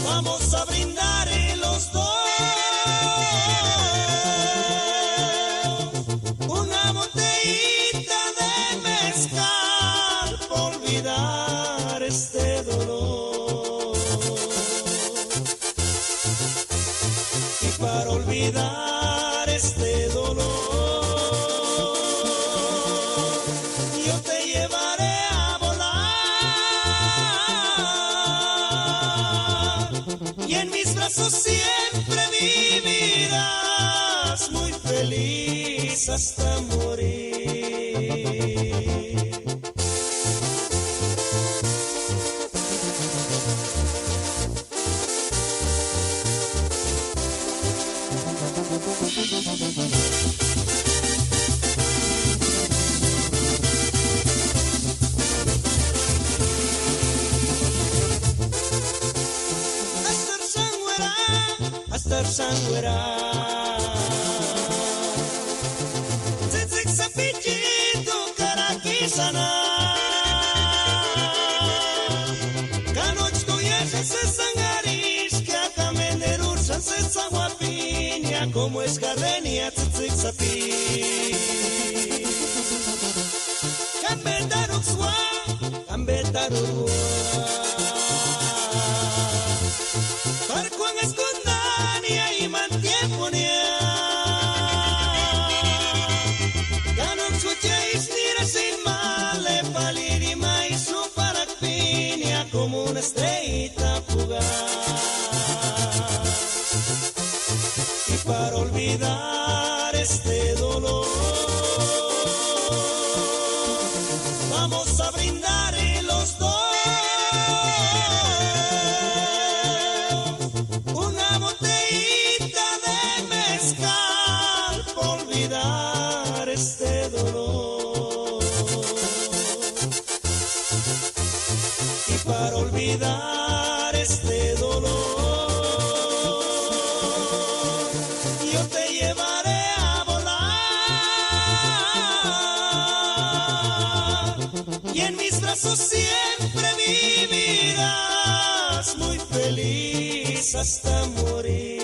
Vamos a brindar los dos Una botellita de mezcal por olvidar este brazos siempre vivirás muy feliz hasta morir. Astar sangwera Tzitzik sapichito karaki sana Kanoch tuyasha se sangaris Que acá menderursan se sanguapinia Como es gardenia tzitzik sapi Kambetarukzwa Kambetarukwa Parkuan escondania y mantieponia Ganon suche istira sin male Palirima y su paracpinia Como una estrellita fugaz Y para olvidar este dolor Vamos a brindar los dos este dolor y para olvidar este dolor yo te llevaré a volar y en mis brazos siempre vivirás muy feliz hasta morir.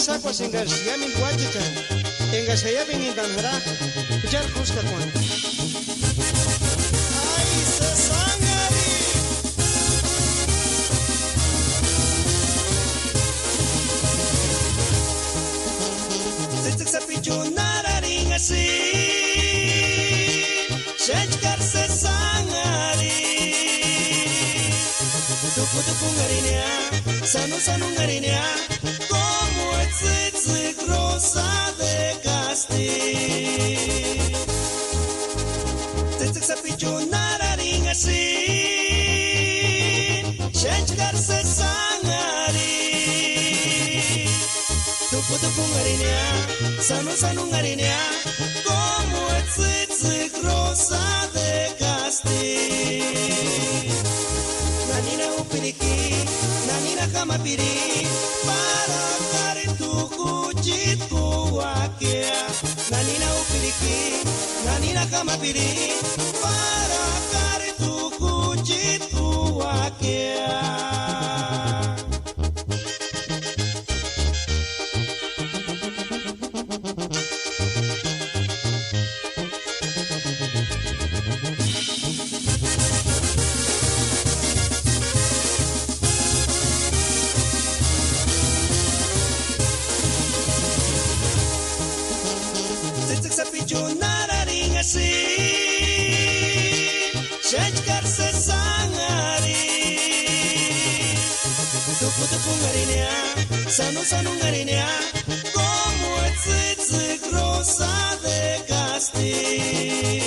Aguas en García min guachichan, en García bin en Danjara, pichar busca Juan. ¡Ay, se sangari! Tzitzik sapichunararin así, shechkar se sangari. Tupu tupu ngarinia, sanu sanu ngarinia. Tzitzik rosa de Castilla Tzitzik sapichunararin así Shechkar se sangari Tupu tupu ngarinia Sanu sanu ngarinia Como el tzitzik rosa de Castilla Nanina upiriki Nanina kamapiri Para Nanina upiriki, nanina kamapiri, para kare tu kuchit kuakia. Sapichunararin así Shechkar se sangari Tupu tupu ngarinia Sanu sanu ngarinia Como el tzitzik rosa de Castilla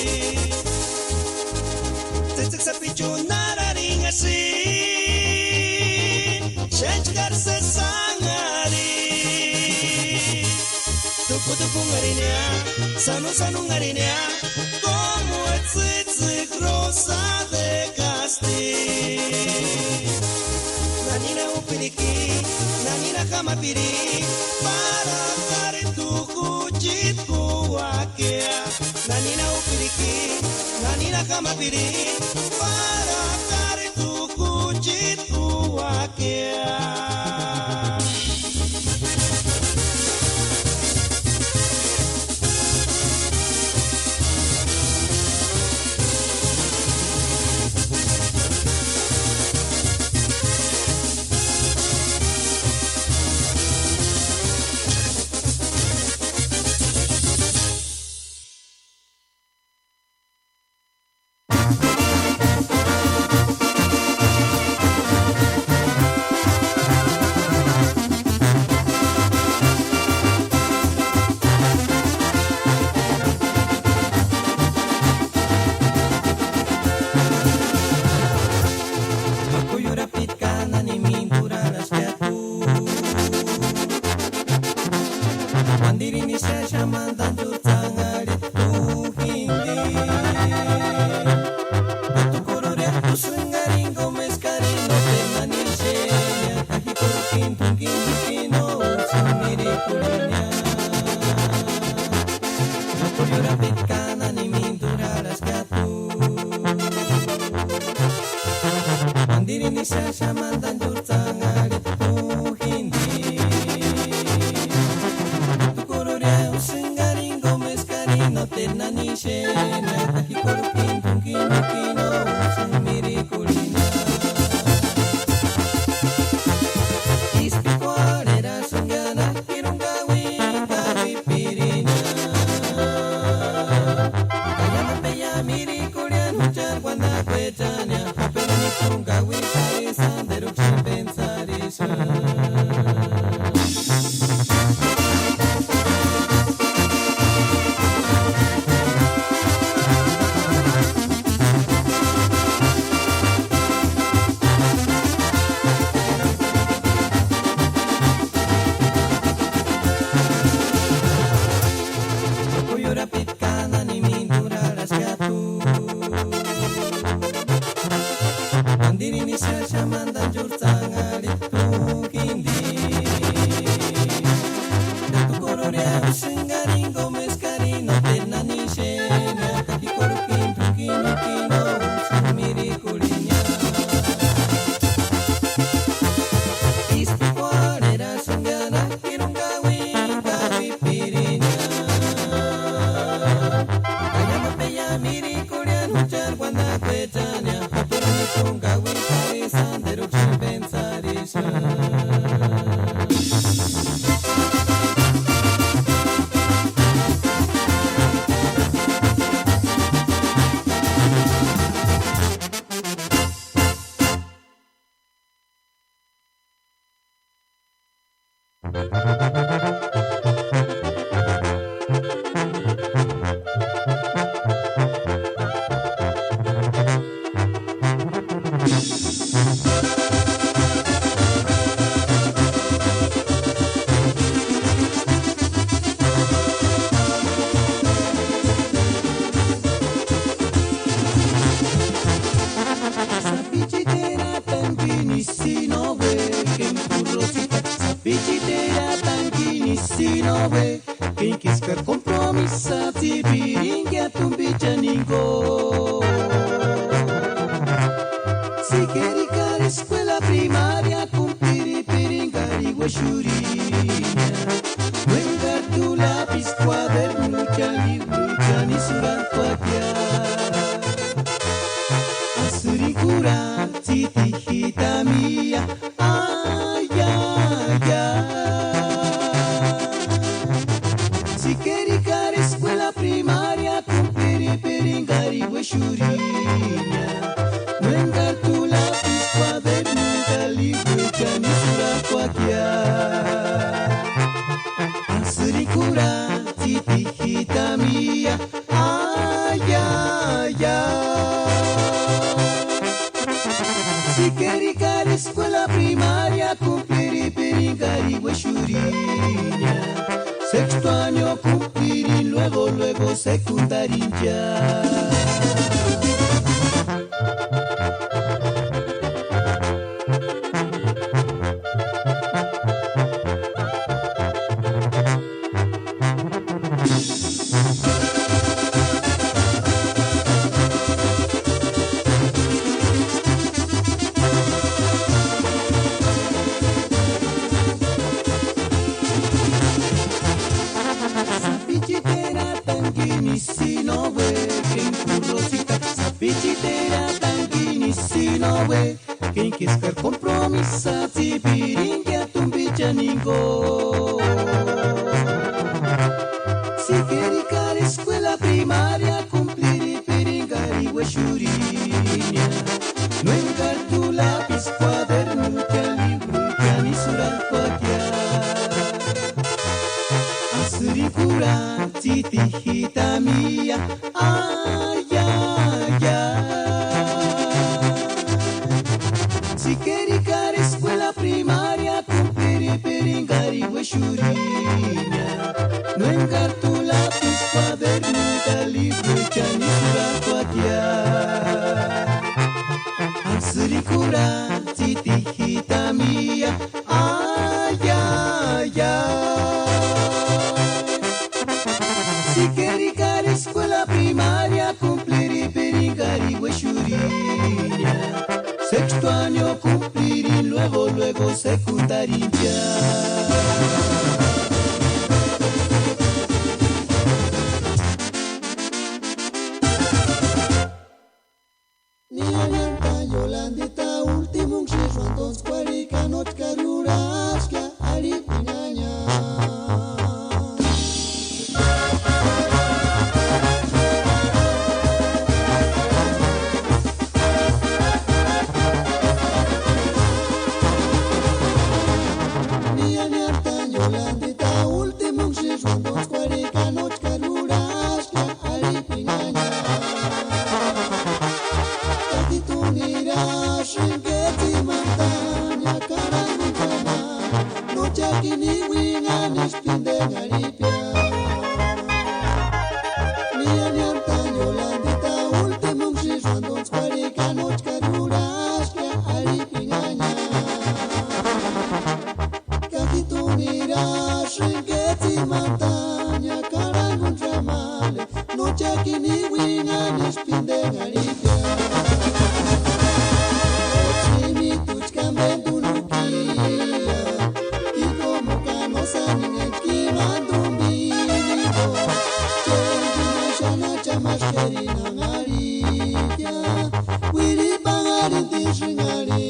Tzitzik sapichunararin así Shechkar se sangari Tupu tupu ngarinia Sanu sanu ngarinia Como el tzitzik rosa de Castilla Nanina upiriki Nanina kamapiri Para kare tu kuchit kuakia Nanina upiriki Nanina kamapiri Para kare tu kuchit kuakia. Kuyura pitkana ni mintura las gatu Mandiri ni shasha mandan jurtang alit tu hindi Tukururia usingaring gomes karino tena ni shena Takikorukin tungkino kino using mirikulina Ispikuarera sunggana kirunggawi kawi pirina Kaya mapeya mirikulian hujan wanda kwetanya Pero ni kirunggawi karisan deruk sin pensarisa Kuyura pitkana ni mintura las gatu Mandiri ni shasha mandan jurtang alit tu kindi Datu kororia usingaring gomes karino tena ni shena Takikorukin tungkino kino using mirikulinya Ispikuarera sunggana kirunggawi kawi pirina Kaya mapeya mirikulian hujan wanda kwetanya Pero ni kirunggawi karisan deruk sin pensarisa Sapichitera tangini sinowe Ken kurosita Sapichitera tangini sinowe Ken kiskar kompromisa Tibiringia tumbicha ningo Si quericar escuela primaria Cumpiri piringari guashuriña Vengar tu lápiz cuaderno Libro ni surat fakiar Asurikura titi hitamia ay ay ay Si quericar escuela primaria Cumpiri piringari guashuriña Vengar tu lápiz cuaderno Libro ni surat fakiar Asurikura titi hitamia ay ay ay Si quericar escuela primaria Cumplir piringari guashuriña Sexto año cumplir y luego secundaria Sapichitera tangini sinowe Ken kurosita Sapichitera tangini sinowe Ken kiskar kompromisa Tibiringia tumbicha ningo Si quericar escuela primaria Cumplir piringari guashuriña No engar tu lápiz cuaderno Libro ni surat fakiar Asurikura titi hitamia ay ay ay Si quericar escuela primaria Cumplir piringari guashuriña No engar tu lápiz cuaderno Libro ni surat fakiar Asurikura titi hitamia ay ay ay Si quericar escuela primaria cumpliré perigari hueshuriña. Sexto año cumpliré, luego secundaria. Niñanta Yolandita último xixo dos cuarica no caruras que ari piñaña. Niñanta Yolandita último xixo dos cuarica no caruras que ari piñaña. Shingeti montaña caranguana, no chakini winga ni spinde garipia. Niñanta Yolandita último xixo dos cuarica no caruras que aripiñaña. Cajitunira shingeti montaña caranguana, no chakini winga ni spinde garipia. Maskerina ngaritia, wiri bangari tishingari.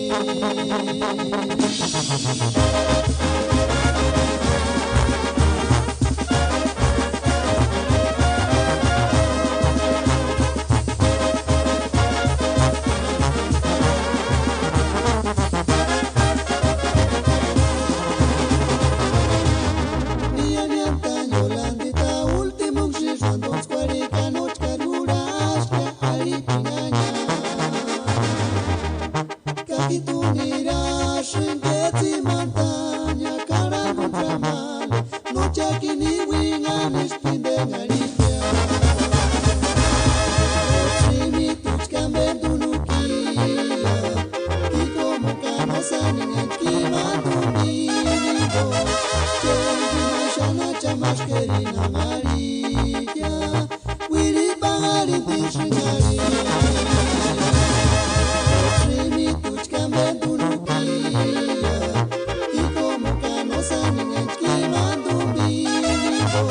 Maskerina ngaritia, wiri bangari tishingari. Trimi tuchkambe dunukia, iko mukano sani ngeki mandumbibo.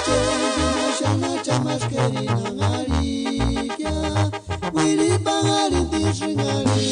Chendi mashana cha maskerina ngaritia, wiri bangari tishingari.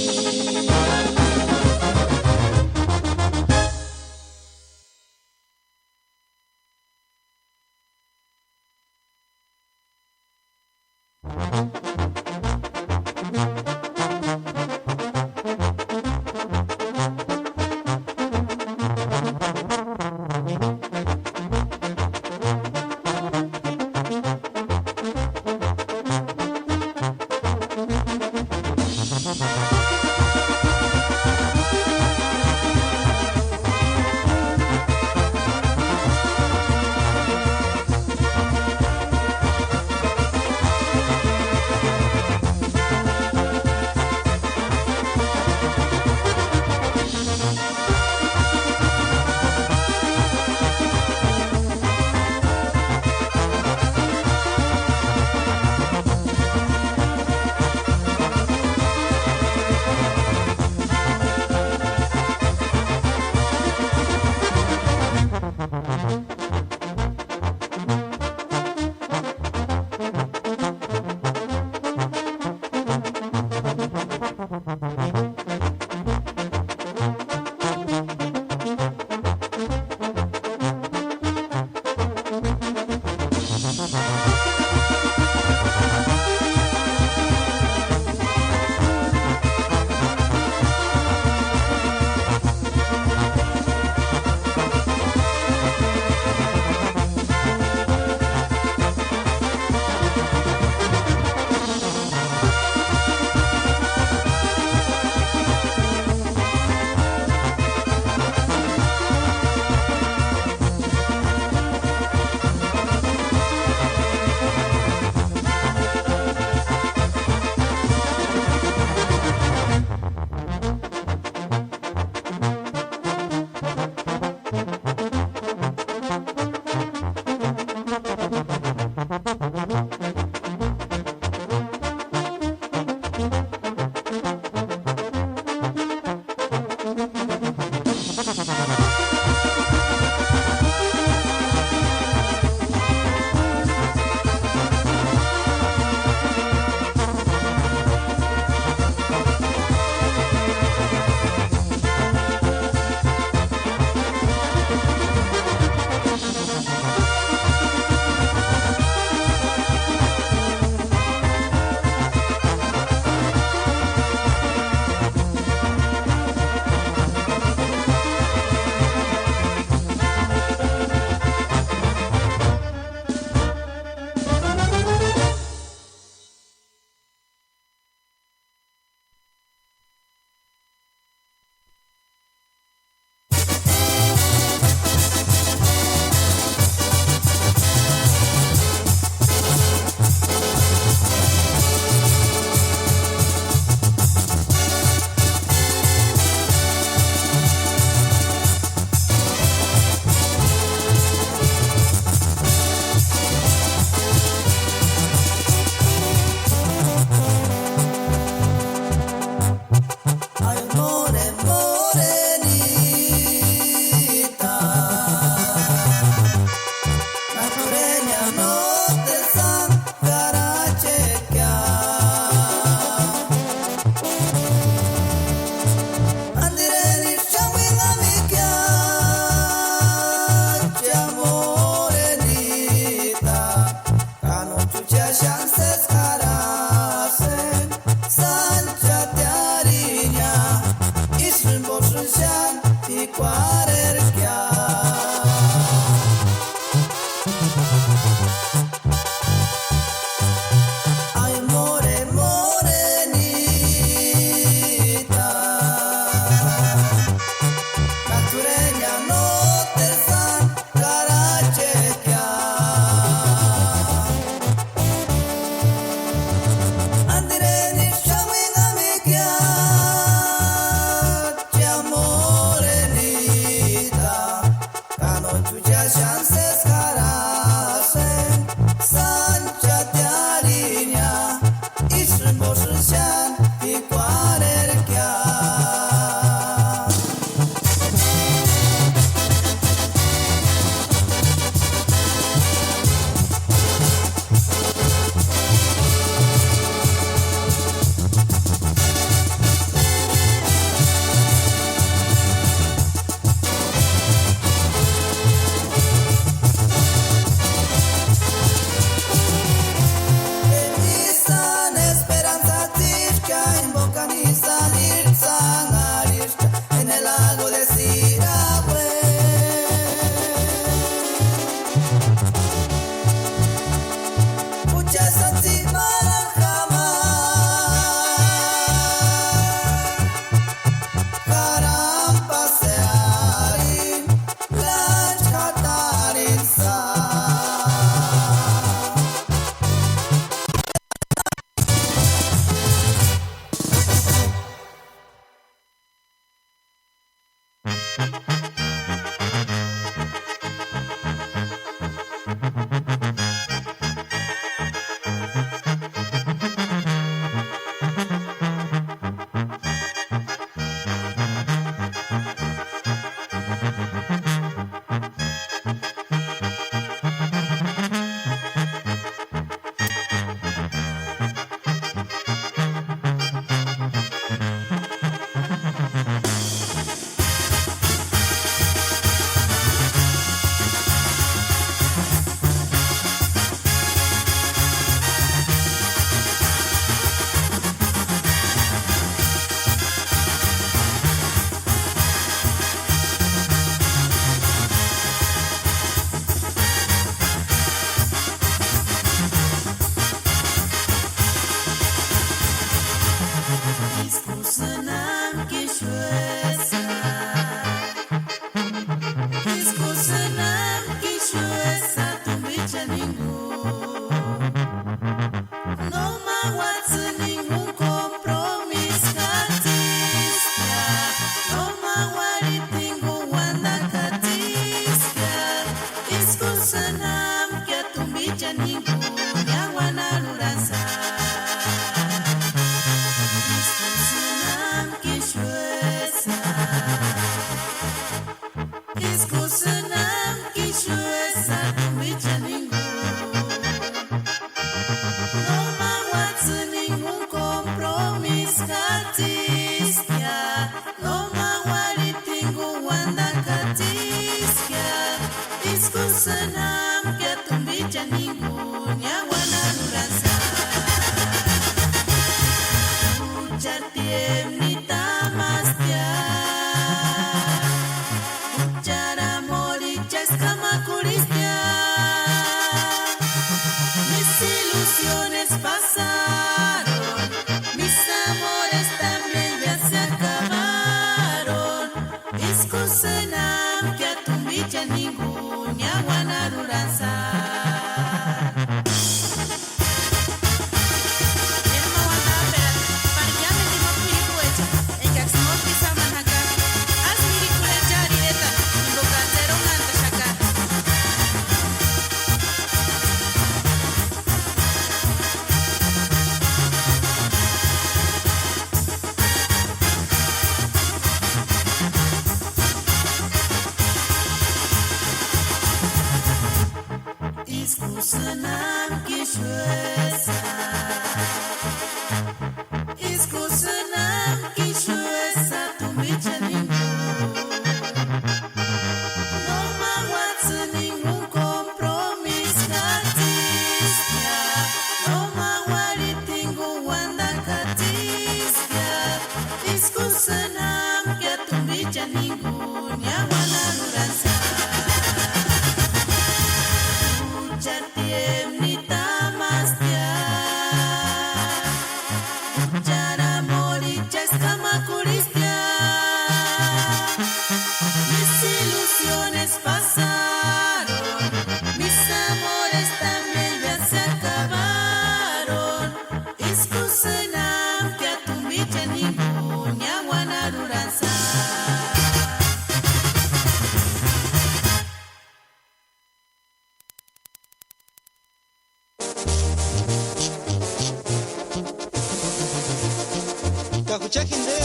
Kakuchakinde,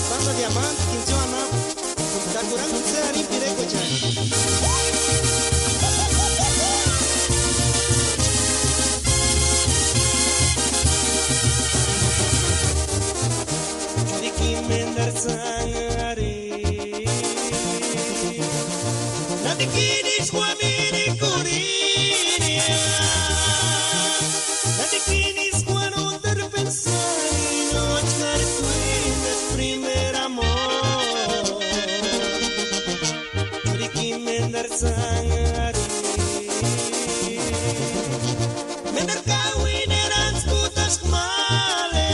Banda Diamante, Quinchona, Takurang Searin Pireko Chan. Mendar sangare Nati kini squamini curinia Nati kini squano per pensare No achar quinnes primer amor Nati mendar sangare Mendar kawin erans putas male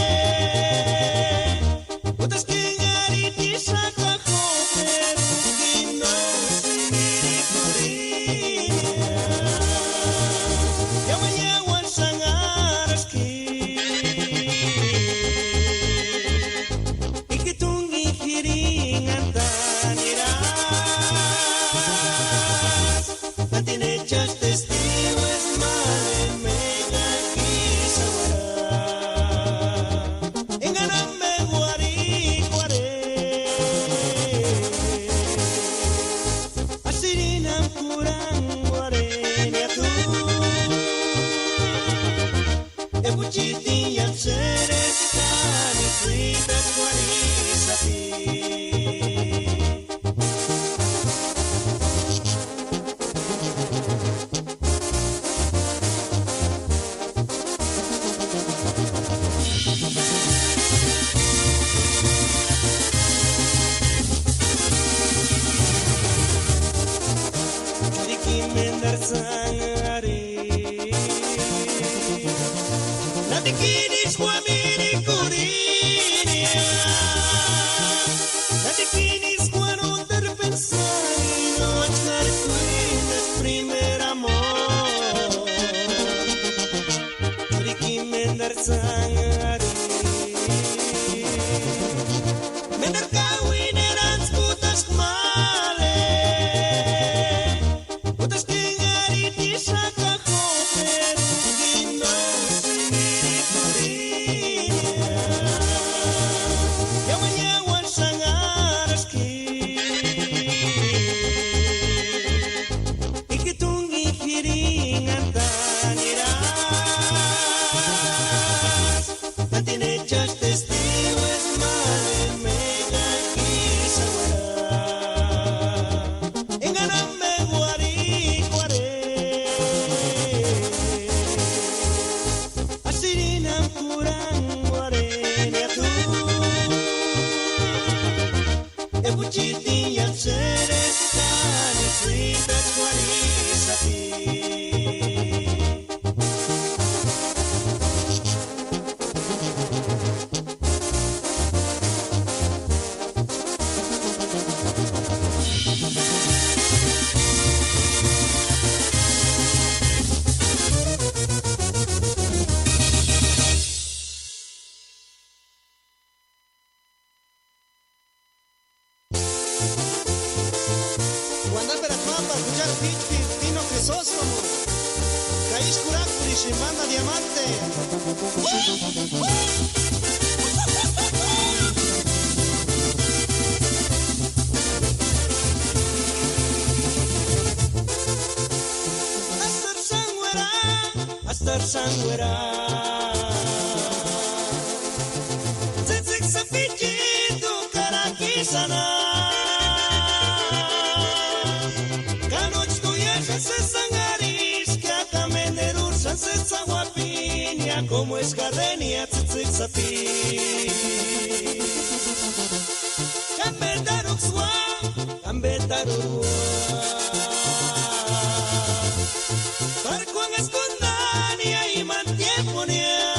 Banda Diamante. Astar Sangwera Zetsek Sapichi tu karaki sana Kanoch tu yasha se sangaris Kaka menderur se sawapinia Como es gardenia Zetsek Sapi Kambetarukwa Kambetarukwa Parkuang escondania y mantieponia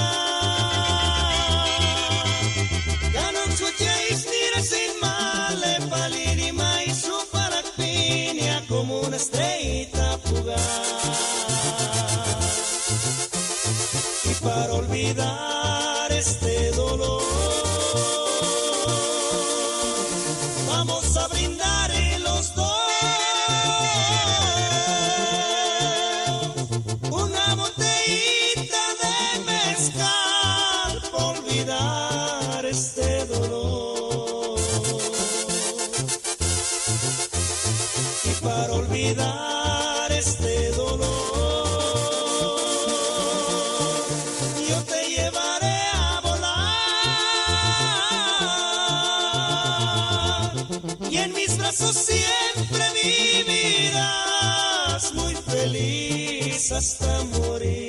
Ganok sucia istira sin male Paliri mai su parakpinia Como una estrellita fugaz Y para olvidar este dolor Vamos a brindar en los dos Una botellita de mezcal por olvidar este brazos siempre vivirás muy feliz hasta morir.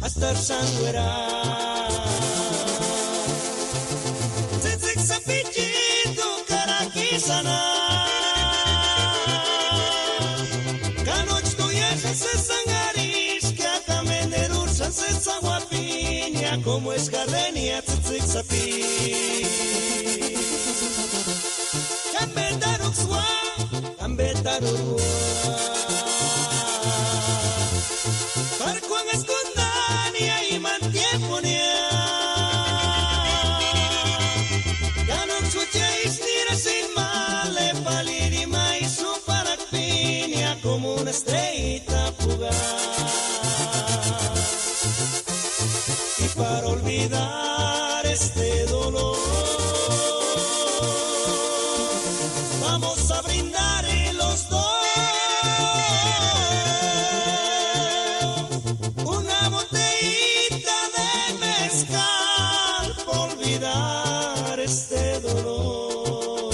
Astar sangwera Tzitzik sapichito karakisana Kanoch tuyasha se sangaris Que acá menderursan se saguapiña Como es gardenia tzitzik sapi Kambetarukzwa Kambetarukwa Parkuan escondania y mantieponia Ganok sucheis nira sin male Palirima y su paracpinia Como una estrellita fugaz Y para olvidar este dolor Vamos a brindar los dos este dolor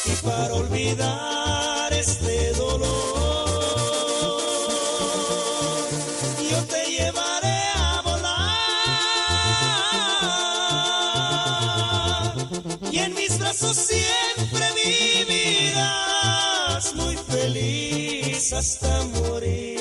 y para olvidar este dolor yo te llevaré a volar y en mis brazos siempre vivirás muy feliz hasta morir.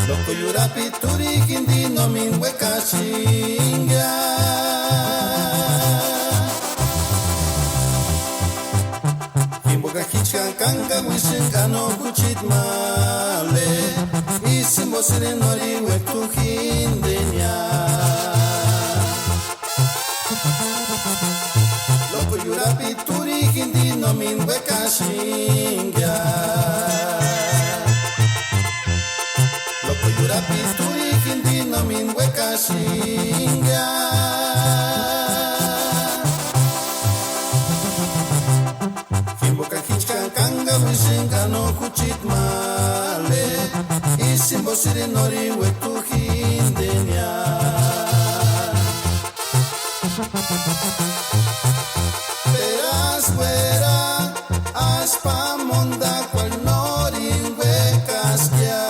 Loko yurapi turi kindi no min weka shinga. Kimboka kichkan kanga wishin kano kuchit male. Isimbo sire nori wetu hindenya. Loko yurapi turi kindi no min weka shinga. Yurapi turi hindi namin weka shinga. Kimboka kichkan kanga wishinga no kuchit male. Isimbo siri nori wetu hindenya. Peras fuera aspa monda cual nori wekas ya.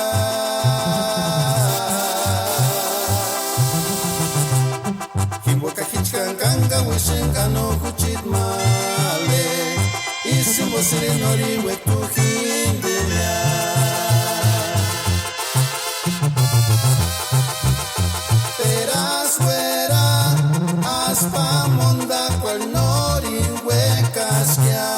Kanga wishinga no kuchit male. Isimbo siri nori wetu hindenya. Peras fuera aspa monda cual nori wekas ya.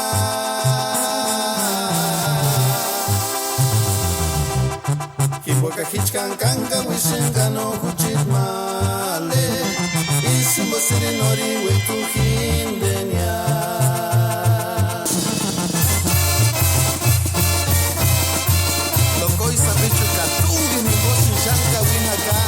Kimboka hichkan kanga wishinga no kuchit male. Isimbo siri nori wetu hindenya. Lokoi sabichu katungi ni bosi shanka winaka.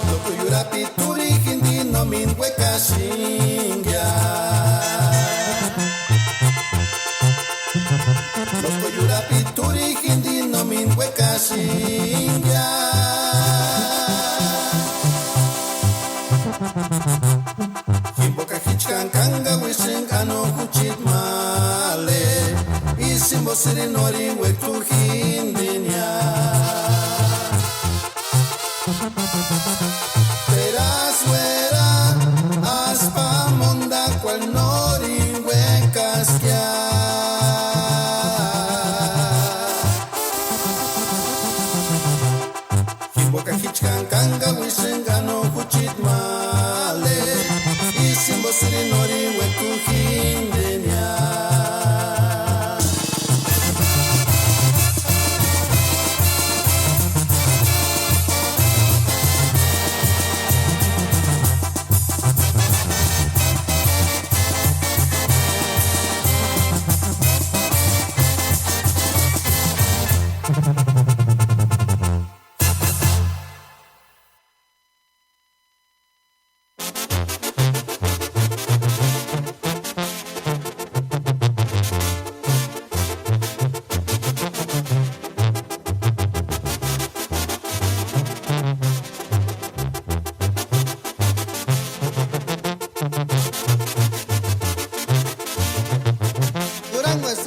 Loko yurapi turi hindi no min weka shinga. Loko yurapi turi hindi no min weka shinga. Kimboka hichkan kanga wishinga no kuchit male. Isimbo siri nori wetu hindenya. Peras fuera aspa monda cual nori wekas ya. Kimboka hichkan kanga wishinga no kuchit male. Isimbo siri nori wetu hindenya. Durango es